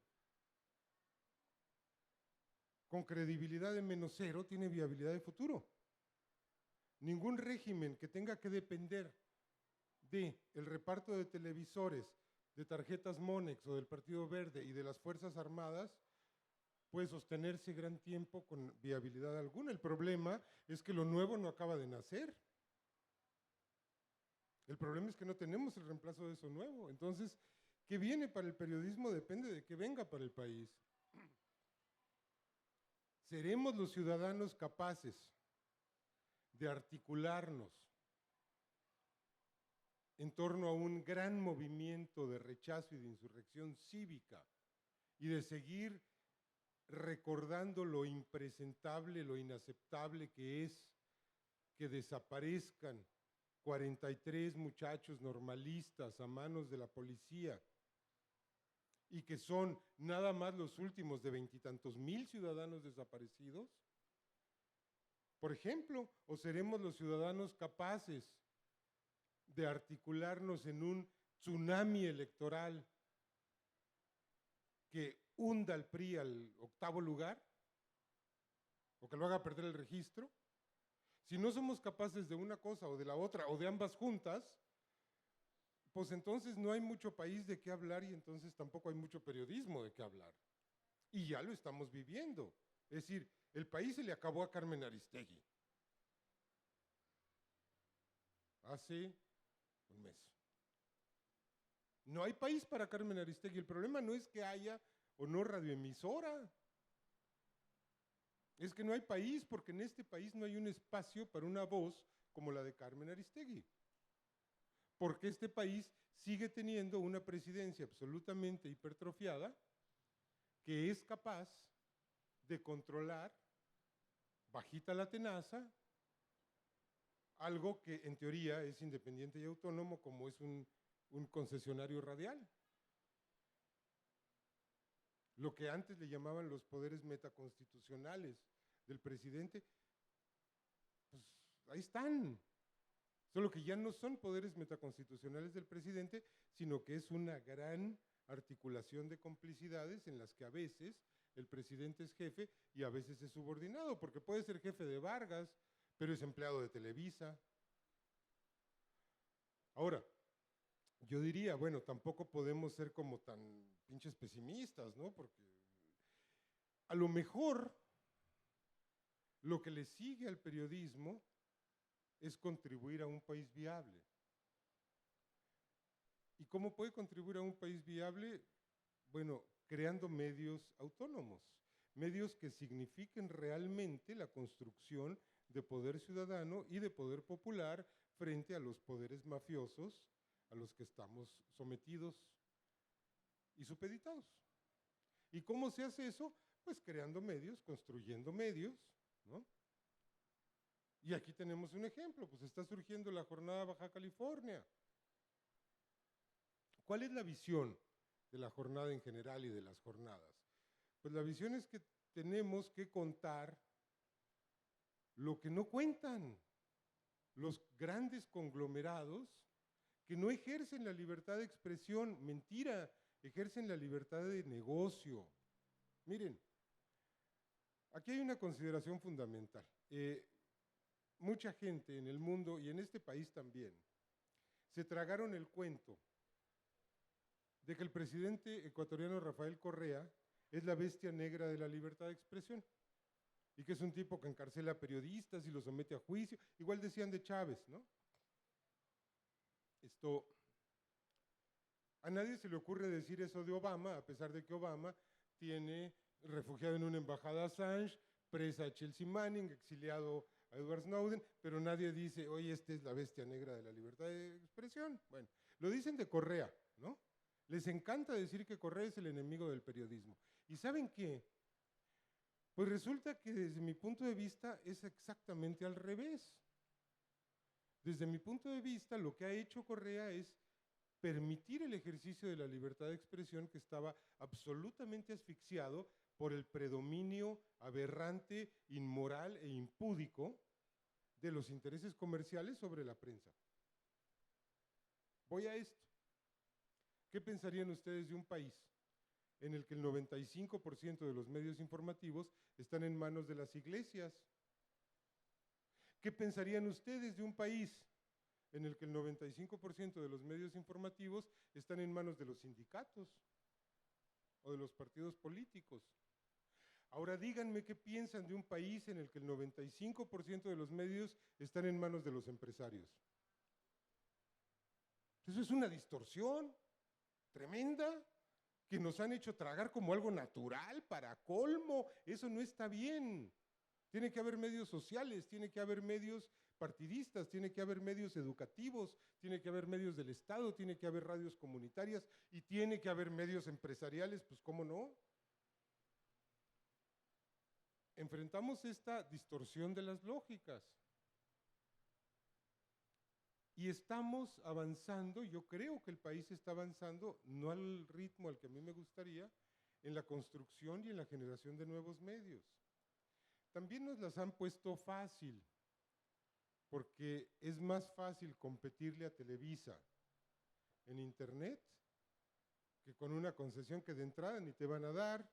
con credibilidad de -0 tiene viabilidad de futuro. Ningún régimen que tenga que depender del reparto de televisores, de tarjetas Monex o del Partido Verde y de las Fuerzas Armadas puede sostenerse gran tiempo con viabilidad alguna. El problema es que lo nuevo no acaba de nacer. El problema es que no tenemos el reemplazo de eso nuevo. Entonces, ¿qué viene para el periodismo? Depende de qué venga para el país. ¿Seremos los ciudadanos capaces de articularnos en torno a un gran movimiento de rechazo y de insurrección cívica y de seguir recordando lo impresentable, lo inaceptable que es que desaparezcan 43 muchachos normalistas a manos de la policía y que son nada más los últimos de 20 y tantos mil ciudadanos desaparecidos? Por ejemplo, ¿o seremos los ciudadanos capaces de articularnos en un tsunami electoral que hunda al PRI al 8º lugar o que lo haga perder el registro? Si no somos capaces de una cosa o de la otra o de ambas juntas, pues entonces no hay mucho país de qué hablar y entonces tampoco hay mucho periodismo de qué hablar. Y ya lo estamos viviendo. Es decir, el país se le acabó a Carmen Aristegui hace un mes. No hay país para Carmen Aristegui. El problema no es que haya o no radioemisora. Es que no hay país, porque en este país no hay un espacio para una voz como la de Carmen Aristegui. Porque este país sigue teniendo una presidencia absolutamente hipertrofiada que es capaz de controlar, bajita la tenaza, algo que en teoría es independiente y autónomo, como es un concesionario radial. Lo que antes le llamaban los poderes metaconstitucionales del presidente, pues ahí están. Solo que ya no son poderes metaconstitucionales del presidente, sino que es una gran articulación de complicidades en las que a veces el presidente es jefe y a veces es subordinado, porque puede ser jefe de Vargas, pero es empleado de Televisa. Ahora, yo diría, bueno, tampoco podemos ser como tan pinches pesimistas, ¿no? Porque a lo mejor lo que le sigue al periodismo es contribuir a un país viable. ¿Y cómo puede contribuir a un país viable? Bueno, creando medios autónomos, medios que signifiquen realmente la construcción de poder ciudadano y de poder popular frente a los poderes mafiosos a los que estamos sometidos y supeditados. ¿Y cómo se hace eso? Pues creando medios, construyendo medios, ¿no? Y aquí tenemos un ejemplo, pues está surgiendo la Jornada Baja California. ¿Cuál es la visión de la jornada en general y de las jornadas? Pues la visión es que tenemos que contar lo que no cuentan los grandes conglomerados que no ejercen la libertad de expresión, mentira, ejercen la libertad de negocio. Miren, aquí hay una consideración fundamental. Mucha gente en el mundo y en este país también se tragaron el cuento de que el presidente ecuatoriano Rafael Correa es la bestia negra de la libertad de expresión y que es un tipo que encarcela a periodistas y los somete a juicio. Igual decían de Chávez, ¿no? A nadie se le ocurre decir eso de Obama, a pesar de que Obama tiene refugiado en una embajada a Assange, presa a Chelsea Manning, exiliado a Edward Snowden, pero nadie dice, oye, esta es la bestia negra de la libertad de expresión. Bueno, lo dicen de Correa, ¿no? Les encanta decir que Correa es el enemigo del periodismo. ¿Y saben qué? Pues resulta que desde mi punto de vista es exactamente al revés. Desde mi punto de vista, lo que ha hecho Correa es permitir el ejercicio de la libertad de expresión que estaba absolutamente asfixiado por el predominio aberrante, inmoral e impúdico de los intereses comerciales sobre la prensa. Voy a esto. ¿Qué pensarían ustedes de un país en el que el 95% de los medios informativos están en manos de las iglesias? ¿Qué pensarían ustedes de un país en el que el 95% de los medios informativos están en manos de los sindicatos o de los partidos políticos? Ahora díganme qué piensan de un país en el que el 95% de los medios están en manos de los empresarios. Eso es una distorsión tremenda que nos han hecho tragar como algo natural, para colmo. Eso no está bien. Tiene que haber medios sociales, tiene que haber medios partidistas, tiene que haber medios educativos, tiene que haber medios del Estado, tiene que haber radios comunitarias y tiene que haber medios empresariales, pues ¿cómo no? Enfrentamos esta distorsión de las lógicas y estamos avanzando, yo creo que el país está avanzando, no al ritmo al que a mí me gustaría, en la construcción y en la generación de nuevos medios. También nos las han puesto fácil, porque es más fácil competirle a Televisa en internet que con una concesión que de entrada ni te van a dar,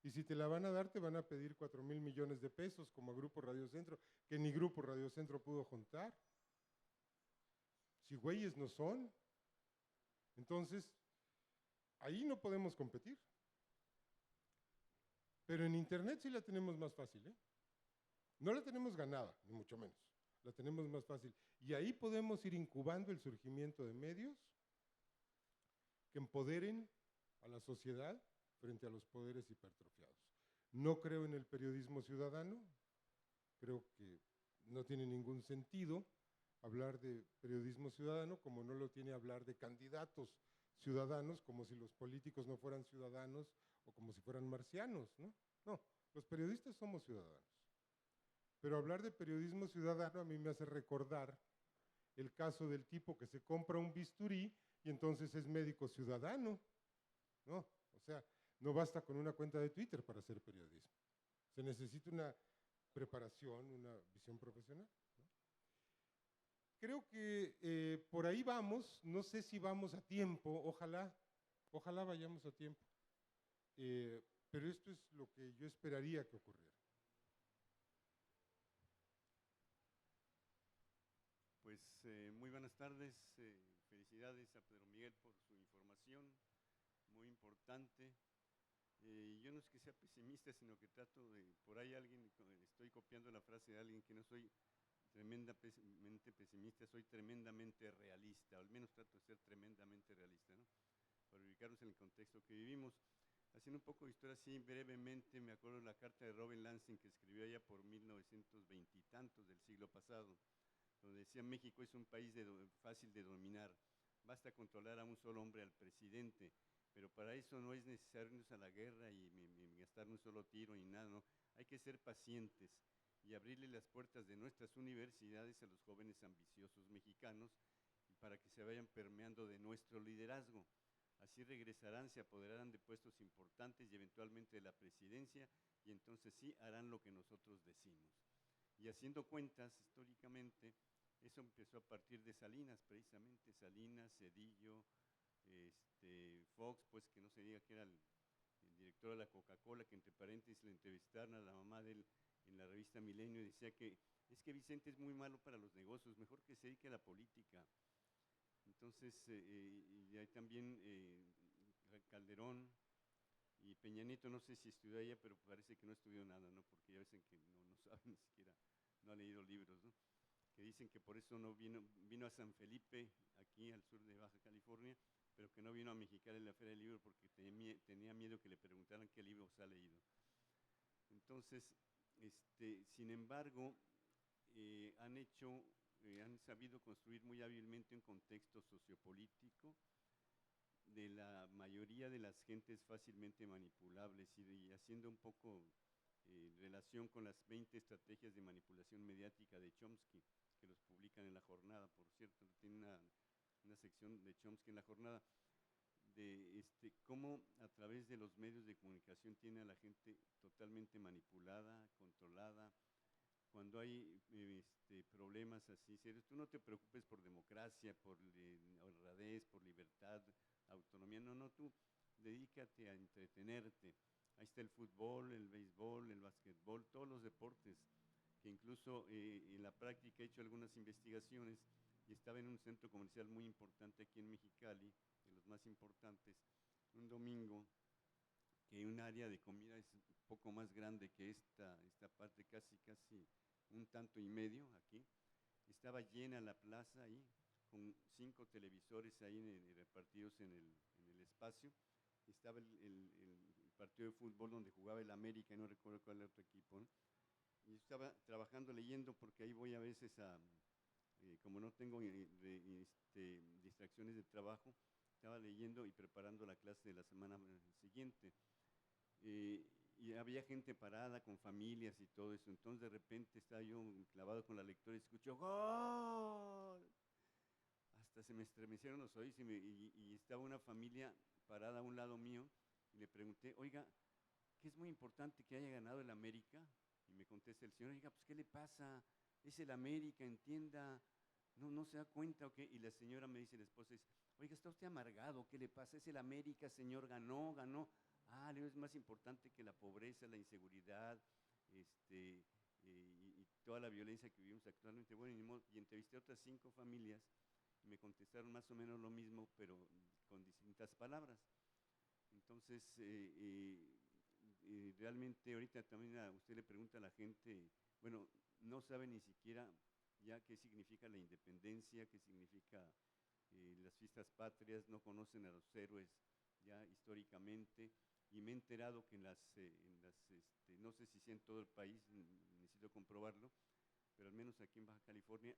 y si te la van a dar te van a pedir 4,000 millones de pesos como a Grupo Radio Centro, que ni Grupo Radio Centro pudo juntar. Si güeyes no son, entonces ahí no podemos competir. Pero en internet sí la tenemos más fácil, ¿eh? No la tenemos ganada, ni mucho menos, la tenemos más fácil. Y ahí podemos ir incubando el surgimiento de medios que empoderen a la sociedad frente a los poderes hipertrofiados. No creo en el periodismo ciudadano, creo que no tiene ningún sentido hablar de periodismo ciudadano, como no lo tiene hablar de candidatos ciudadanos, como si los políticos no fueran ciudadanos o como si fueran marcianos, ¿no? No, los periodistas somos ciudadanos. Pero hablar de periodismo ciudadano a mí me hace recordar el caso del tipo que se compra un bisturí y entonces es médico ciudadano, ¿no? O sea, no basta con una cuenta de Twitter para hacer periodismo. Se necesita una preparación, una visión profesional, ¿no? Creo que por ahí vamos, no sé si vamos a tiempo, ojalá vayamos a tiempo. pero esto es lo que yo esperaría que ocurriera. Pues muy buenas tardes, felicidades a Pedro Miguel por su información, muy importante. Yo no es que sea pesimista, sino que trato de, por ahí estoy copiando la frase de alguien, que no soy tremendamente pesimista, soy tremendamente realista, o al menos trato de ser tremendamente realista, ¿no? Para ubicarnos en el contexto que vivimos. Haciendo un poco de historia así brevemente, me acuerdo de la carta de Robert Lansing que escribió allá por 1920 y tantos del siglo pasado, donde decía: México es un país fácil de dominar, basta controlar a un solo hombre, al presidente, pero para eso no es necesario irnos a la guerra y gastar un solo tiro ni nada, no, hay que ser pacientes y abrirle las puertas de nuestras universidades a los jóvenes ambiciosos mexicanos para que se vayan permeando de nuestro liderazgo. Así regresarán, se apoderarán de puestos importantes y eventualmente de la presidencia, y entonces sí harán lo que nosotros decimos. Y haciendo cuentas, históricamente, eso empezó a partir de Salinas, precisamente, Salinas, Zedillo, Fox, pues que no se diga que era el director de la Coca-Cola, que entre paréntesis le entrevistaron a la mamá de él en la revista Milenio y decía que es que Vicente es muy malo para los negocios, mejor que se dedique a la política. Entonces, y hay también Calderón y Peña Nieto, no sé si estudió ella, pero parece que no estudió nada, ¿no? Porque ya ven que no sabe ni siquiera, no ha leído libros, ¿no? Que dicen que por eso no vino a San Felipe, aquí al sur de Baja California, pero que no vino a Mexicali en la Feria del Libro porque tenía miedo que le preguntaran qué libros ha leído. Entonces, sin embargo, han sabido construir muy hábilmente un contexto sociopolítico de la mayoría de las gentes fácilmente manipulables y haciendo un poco relación con las 20 estrategias de manipulación mediática de Chomsky, que los publican en La Jornada, por cierto, tiene una sección de Chomsky en La Jornada, de cómo a través de los medios de comunicación tiene a la gente totalmente manipulada, controlada. Cuando hay problemas así serios, tú no te preocupes por democracia, por honradez, por libertad, autonomía, no, tú dedícate a entretenerte. Ahí está el fútbol, el béisbol, el básquetbol, todos los deportes, que incluso en la práctica he hecho algunas investigaciones y estaba en un centro comercial muy importante aquí en Mexicali, de los más importantes, un domingo, que un área de comida es un poco más grande que esta parte, casi un tanto y medio aquí. Estaba llena la plaza ahí, con 5 televisores ahí repartidos en el espacio. Estaba el partido de fútbol donde jugaba el América, y no recuerdo cuál era otro equipo, ¿no? Y estaba trabajando, leyendo, porque ahí voy a veces como no tengo distracciones de trabajo, estaba leyendo y preparando la clase de la semana siguiente. Y había gente parada con familias y todo eso. Entonces de repente estaba yo clavado con la lectura y escucho ¡gol! Hasta se me estremecieron los oídos y estaba una familia parada a un lado mío y le pregunté: oiga, ¿qué es muy importante que haya ganado el América? Y me contesta el señor: oiga, pues ¿qué le pasa? Es el América, entienda, no se da cuenta o qué. Y la señora me dice, la esposa dice: oiga, está usted amargado, ¿qué le pasa? Es el América, señor, ganó. Es más importante que la pobreza, la inseguridad, y toda la violencia que vivimos actualmente. Bueno, y entrevisté a otras 5 familias y me contestaron más o menos lo mismo, pero con distintas palabras. Entonces, realmente ahorita también usted le pregunta a la gente, bueno, no sabe ni siquiera ya qué significa la independencia, qué significa las fiestas patrias, no conocen a los héroes ya históricamente. Y me he enterado que no sé si sea en todo el país, necesito comprobarlo, pero al menos aquí en Baja California,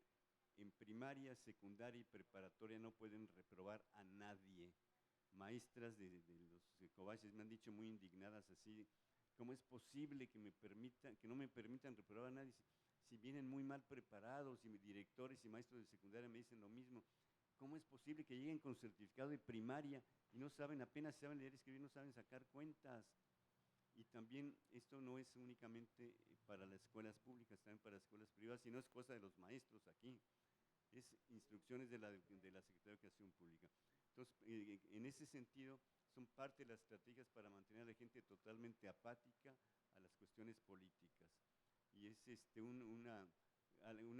en primaria, secundaria y preparatoria no pueden reprobar a nadie. Maestras de los cobaches me han dicho muy indignadas así: ¿cómo es posible que no me permitan reprobar a nadie si vienen muy mal preparados? Y directores y maestros de secundaria me dicen lo mismo. ¿Cómo es posible que lleguen con certificado de primaria y no saben, apenas saben leer y escribir, no saben sacar cuentas? Y también esto no es únicamente para las escuelas públicas, también para las escuelas privadas, y no es cosa de los maestros aquí, es instrucciones de la Secretaría de Educación Pública. Entonces, en ese sentido, son parte de las estrategias para mantener a la gente totalmente apática a las cuestiones políticas. Y es una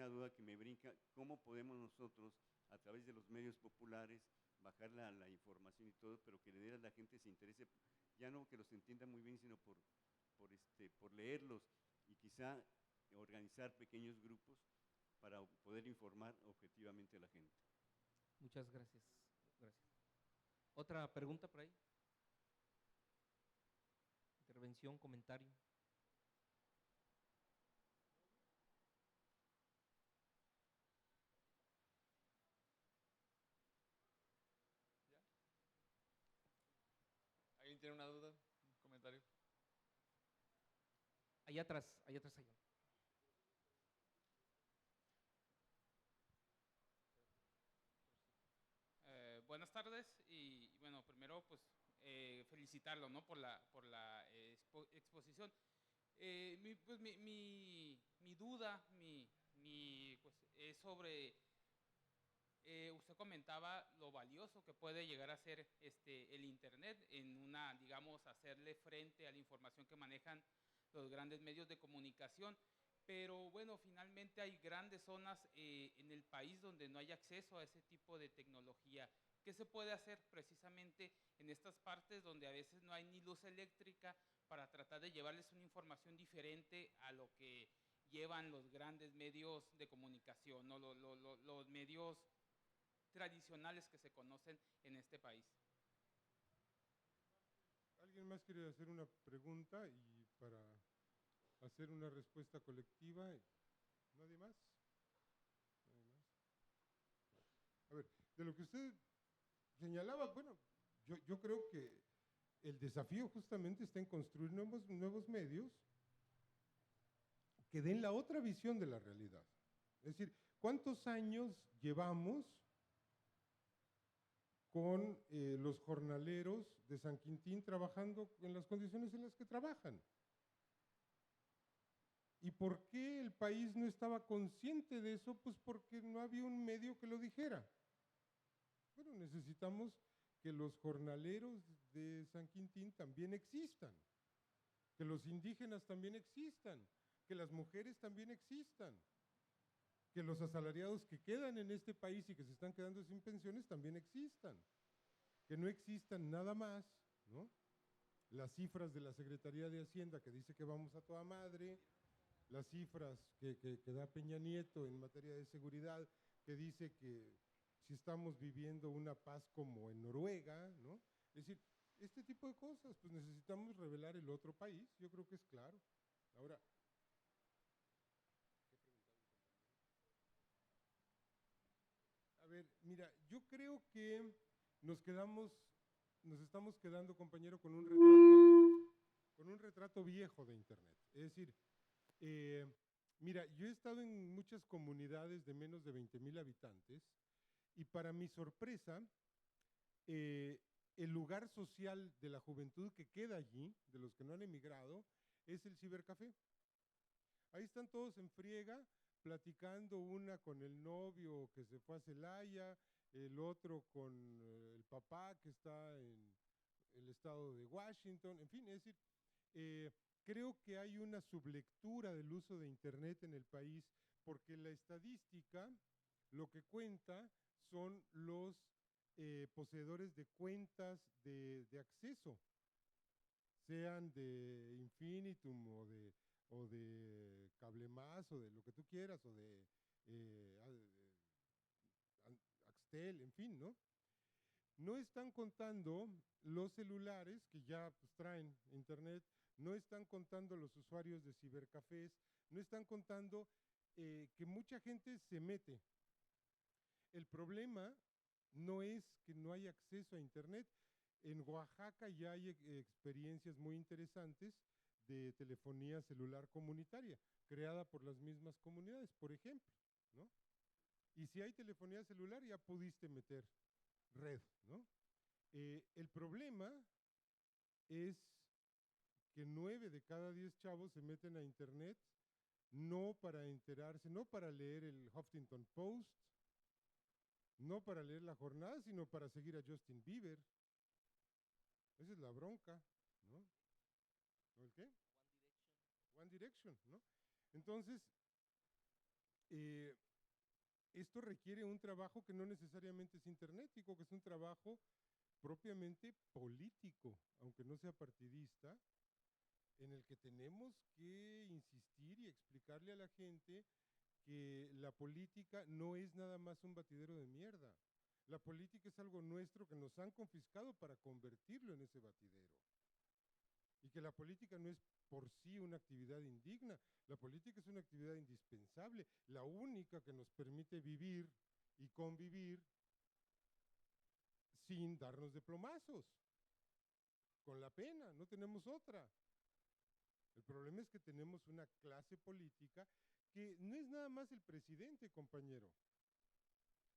duda que me brinca, ¿cómo podemos nosotros, a través de los medios populares, bajar la información y todo, pero que de veras la gente se interese, ya no que los entienda muy bien, sino por leerlos y quizá organizar pequeños grupos para poder informar objetivamente a la gente? Muchas gracias. Gracias. ¿Otra pregunta por ahí? Intervención, comentario. ¿Alguien tiene una duda? ¿Un comentario? Allá atrás, allá atrás, allá. Buenas tardes y bueno, primero pues felicitarlo, ¿no? por la exposición. Mi duda, pues, es sobre, usted comentaba lo valioso que puede llegar a ser el Internet en digamos, hacerle frente a la información que manejan los grandes medios de comunicación. Pero bueno, finalmente hay grandes zonas en el país donde no hay acceso a ese tipo de tecnología. ¿Qué se puede hacer precisamente en estas partes donde a veces no hay ni luz eléctrica para tratar de llevarles una información diferente a lo que llevan los grandes medios de comunicación, ¿no? Los medios tradicionales que se conocen en este país? ¿Alguien más quiere hacer una pregunta y para hacer una respuesta colectiva? ¿Nadie más? ¿Nadie más? A ver, de lo que usted señalaba, bueno, yo creo que el desafío justamente está en construir nuevos medios que den la otra visión de la realidad. Es decir, ¿cuántos años llevamos con los jornaleros de San Quintín trabajando en las condiciones en las que trabajan? ¿Y por qué el país no estaba consciente de eso? Pues porque no había un medio que lo dijera. Bueno, necesitamos que los jornaleros de San Quintín también existan, que los indígenas también existan, que las mujeres también existan, que los asalariados que quedan en este país y que se están quedando sin pensiones también existan, que no existan nada más, ¿no? Las cifras de la Secretaría de Hacienda que dice que vamos a toda madre, las cifras que da Peña Nieto en materia de seguridad, que dice que si estamos viviendo una paz como en Noruega, ¿no? Es decir, este tipo de cosas, pues necesitamos revelar el otro país, yo creo que es claro. Ahora, a ver, mira, yo creo que nos estamos quedando, compañero, con un retrato viejo de Internet. Es decir, mira, yo he estado en muchas comunidades de menos de 20,000 habitantes y para mi sorpresa, el lugar social de la juventud que queda allí, de los que no han emigrado, es el cibercafé. Ahí están todos en friega, platicando, una con el novio que se fue a Celaya, el otro con el papá que está en el estado de Washington, en fin, es decir, creo que hay una sublectura del uso de Internet en el país, porque la estadística lo que cuenta son los poseedores de cuentas de acceso, sean de Infinitum o de Cable Más o de lo que tú quieras, o de Axtel, en fin, ¿no? No están contando los celulares que ya pues, traen Internet, no están contando los usuarios de cibercafés, no están contando que mucha gente se mete. El problema no es que no hay acceso a Internet. En Oaxaca ya hay experiencias muy interesantes de telefonía celular comunitaria, creada por las mismas comunidades, por ejemplo, ¿no? Y si hay telefonía celular, ya pudiste meter red, ¿no? El problema es que 9 de cada 10 chavos se meten a Internet no para enterarse, no para leer el Huffington Post, no para leer La Jornada, sino para seguir a Justin Bieber. Esa es la bronca, ¿no? ¿O el qué? One Direction, ¿no? Entonces, eh, esto requiere un trabajo que no necesariamente es internético, que es un trabajo propiamente político, aunque no sea partidista, en el que tenemos que insistir y explicarle a la gente que la política no es nada más un batidero de mierda. La política es algo nuestro que nos han confiscado para convertirlo en ese batidero. Y que la política no es por sí una actividad indigna, la política es una actividad indispensable, la única que nos permite vivir y convivir sin darnos de plomazos, con la pena, no tenemos otra. El problema es que tenemos una clase política que no es nada más el presidente, compañero.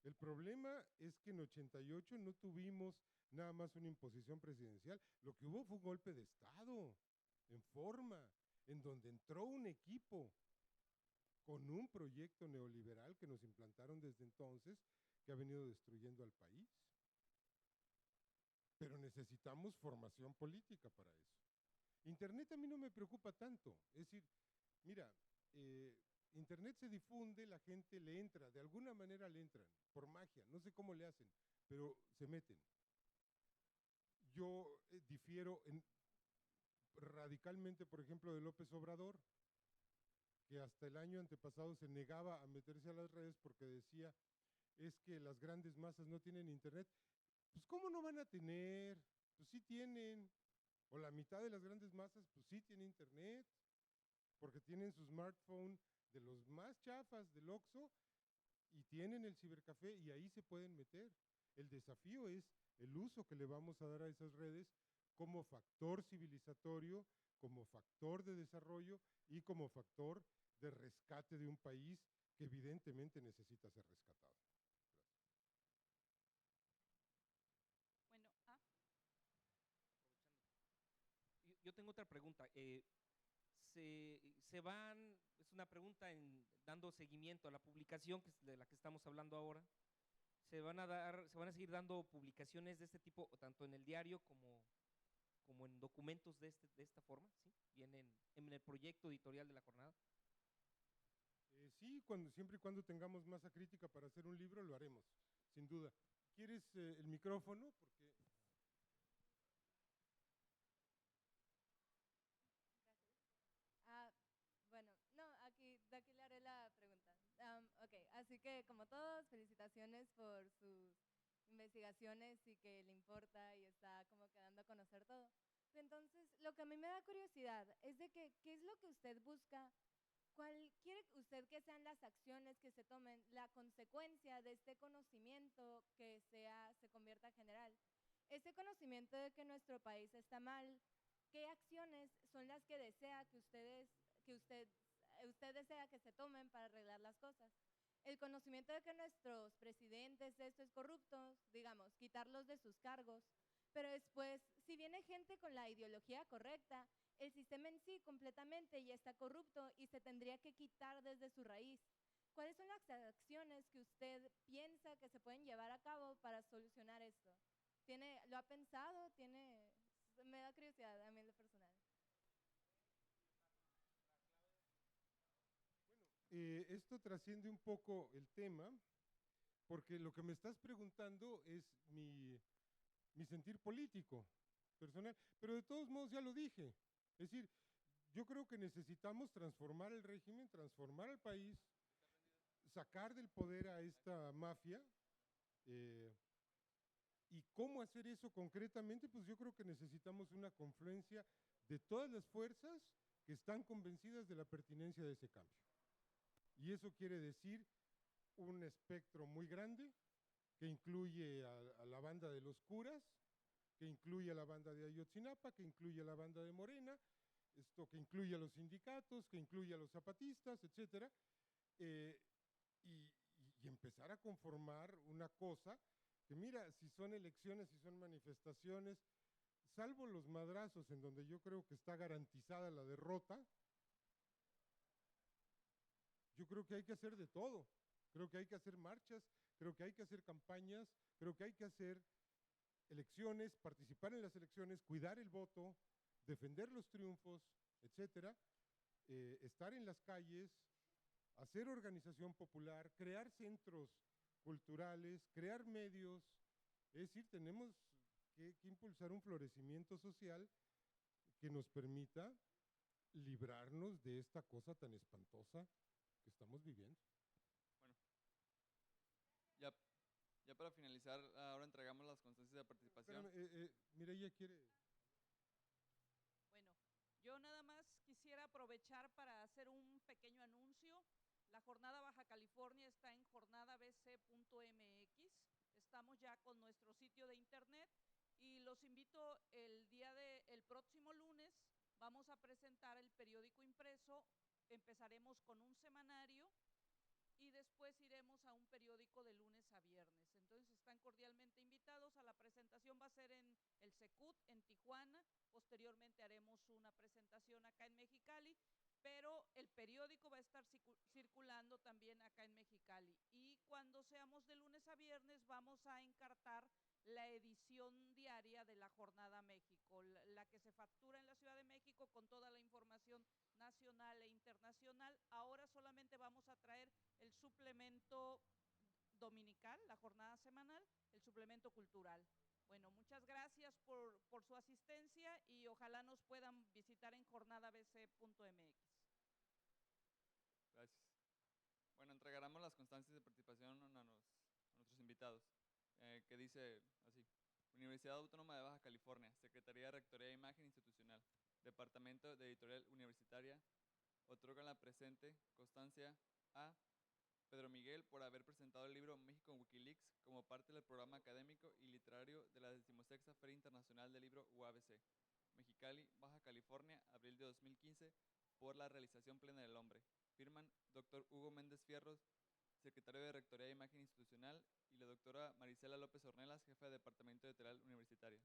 El problema es que en 88 no tuvimos nada más una imposición presidencial, lo que hubo fue un golpe de Estado, en forma, en donde entró un equipo con un proyecto neoliberal que nos implantaron desde entonces, que ha venido destruyendo al país. Pero necesitamos formación política para eso. Internet a mí no me preocupa tanto, es decir, mira, Internet se difunde, la gente le entra, de alguna manera le entran, por magia, no sé cómo le hacen, pero se meten. Yo difiero radicalmente, por ejemplo, de López Obrador, que hasta el año antepasado se negaba a meterse a las redes porque decía, es que las grandes masas no tienen Internet. Pues ¿cómo no van a tener? Pues sí tienen. O la mitad de las grandes masas, pues sí tienen Internet, porque tienen su smartphone de los más chafas del Oxxo y tienen el cibercafé y ahí se pueden meter. El desafío es el uso que le vamos a dar a esas redes como factor civilizatorio, como factor de desarrollo y como factor de rescate de un país que evidentemente necesita ser rescatado. Bueno, Yo tengo otra pregunta. Se van, es una pregunta dando seguimiento a la publicación de la que estamos hablando ahora. Se van a seguir dando publicaciones de este tipo, tanto en el diario como en documentos de esta forma, ¿sí? Vienen en el proyecto editorial de la jornada. Sí, siempre y cuando tengamos masa crítica para hacer un libro, lo haremos, sin duda. ¿Quieres el micrófono? Porque Bueno, no, de aquí le haré la pregunta. Ok, así que como todos, felicitaciones por sus investigaciones y que le importa y está como quedando a conocer todo. Entonces, lo que a mí me da curiosidad es de que, ¿qué es lo que usted busca? ¿Cuál quiere usted que sean las acciones que se tomen, la consecuencia de este conocimiento que se convierta general? Este conocimiento de que nuestro país está mal, ¿qué acciones son las que desea usted desea que se tomen para arreglar las cosas? El conocimiento de que nuestros presidentes, estos corruptos, digamos, quitarlos de sus cargos, pero después, si viene gente con la ideología correcta, el sistema en sí completamente ya está corrupto y se tendría que quitar desde su raíz. ¿Cuáles son las acciones que usted piensa que se pueden llevar a cabo para solucionar esto? ¿Lo ha pensado? Me da curiosidad a mí en lo personal. esto trasciende un poco el tema, porque lo que me estás preguntando es mi sentir político, personal, pero de todos modos ya lo dije. Es decir, yo creo que necesitamos transformar el régimen, transformar el país, sacar del poder a esta mafia. ¿Y cómo hacer eso concretamente? Pues yo creo que necesitamos una confluencia de todas las fuerzas que están convencidas de la pertinencia de ese cambio. Y eso quiere decir un espectro muy grande que incluye a la banda de los curas, que incluye a la banda de Ayotzinapa, que incluye a la banda de Morena, que incluye a los sindicatos, que incluye a los zapatistas, etcétera, y empezar a conformar una cosa que, mira, si son elecciones, si son manifestaciones, salvo los madrazos en donde yo creo que está garantizada la derrota, yo creo que hay que hacer de todo. Creo que hay que hacer marchas, creo que hay que hacer campañas, creo que hay que hacer elecciones, participar en las elecciones, cuidar el voto, defender los triunfos, etcétera, estar en las calles, hacer organización popular, crear centros culturales, crear medios. Es decir, tenemos que impulsar un florecimiento social que nos permita librarnos de esta cosa tan espantosa que estamos viviendo. Bueno, ya para finalizar, ahora entregamos las constancias de participación. Espérame, Mireya quiere... Bueno, yo nada más quisiera aprovechar para hacer un pequeño anuncio. La Jornada Baja California está en jornadabc.mx. Estamos ya con nuestro sitio de internet y los invito el próximo lunes. Vamos a presentar el periódico impreso. Empezaremos con un semanario y después iremos a un periódico de lunes a viernes. Entonces están cordialmente invitados. A la presentación va a ser en el Secut, en Tijuana. Posteriormente haremos una presentación acá en Mexicali, pero el periódico va a estar circulando también acá en Mexicali. Y cuando seamos de lunes a viernes vamos a encartar la edición diaria de la Jornada México, la que se factura en la Ciudad de México con toda la información nacional e internacional. Ahora solamente vamos a traer el suplemento dominical, la jornada semanal, el suplemento cultural. Bueno, muchas gracias por su asistencia y ojalá nos puedan visitar en jornadabc.mx. Gracias. Bueno, entregaremos las constancias de participación a nuestros invitados, que dice así: Universidad Autónoma de Baja California, Secretaría de Rectoría de Imagen Institucional, Departamento de Editorial Universitaria, otorgan la presente constancia a Pedro Miguel por haber presentado el libro México en Wikileaks como parte del programa académico y literario de la 16ª Feria Internacional del Libro UABC, Mexicali, Baja California, abril de 2015, por la realización plena del hombre. Firman Dr. Hugo Méndez Fierros, secretario de Rectoría de Imagen Institucional, y la doctora Marisela López Ornelas, jefa de Departamento Editorial Universitario.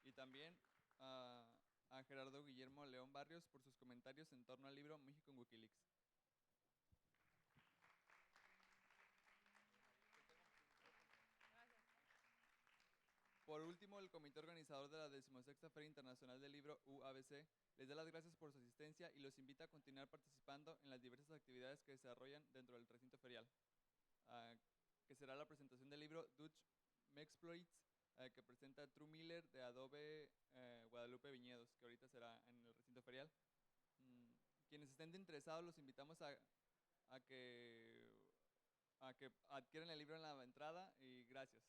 Y también a Gerardo Guillermo León Barrios por sus comentarios en torno al libro México en Wikileaks. Por último, el comité organizador de la 16ª Feria Internacional del Libro UABC les da las gracias por su asistencia y los invita a continuar participando en las diversas actividades que se desarrollan dentro del recinto ferial, que será la presentación del libro Dutch Mexploits, que presenta True Miller de Adobe Guadalupe Viñedos, que ahorita será en el recinto ferial. Quienes estén interesados los invitamos a que adquieran el libro en la entrada, y gracias.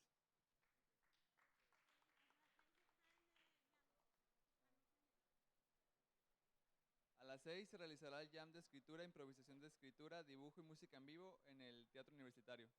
A las 6 se realizará el jam de escritura, improvisación de escritura, dibujo y música en vivo en el Teatro Universitario.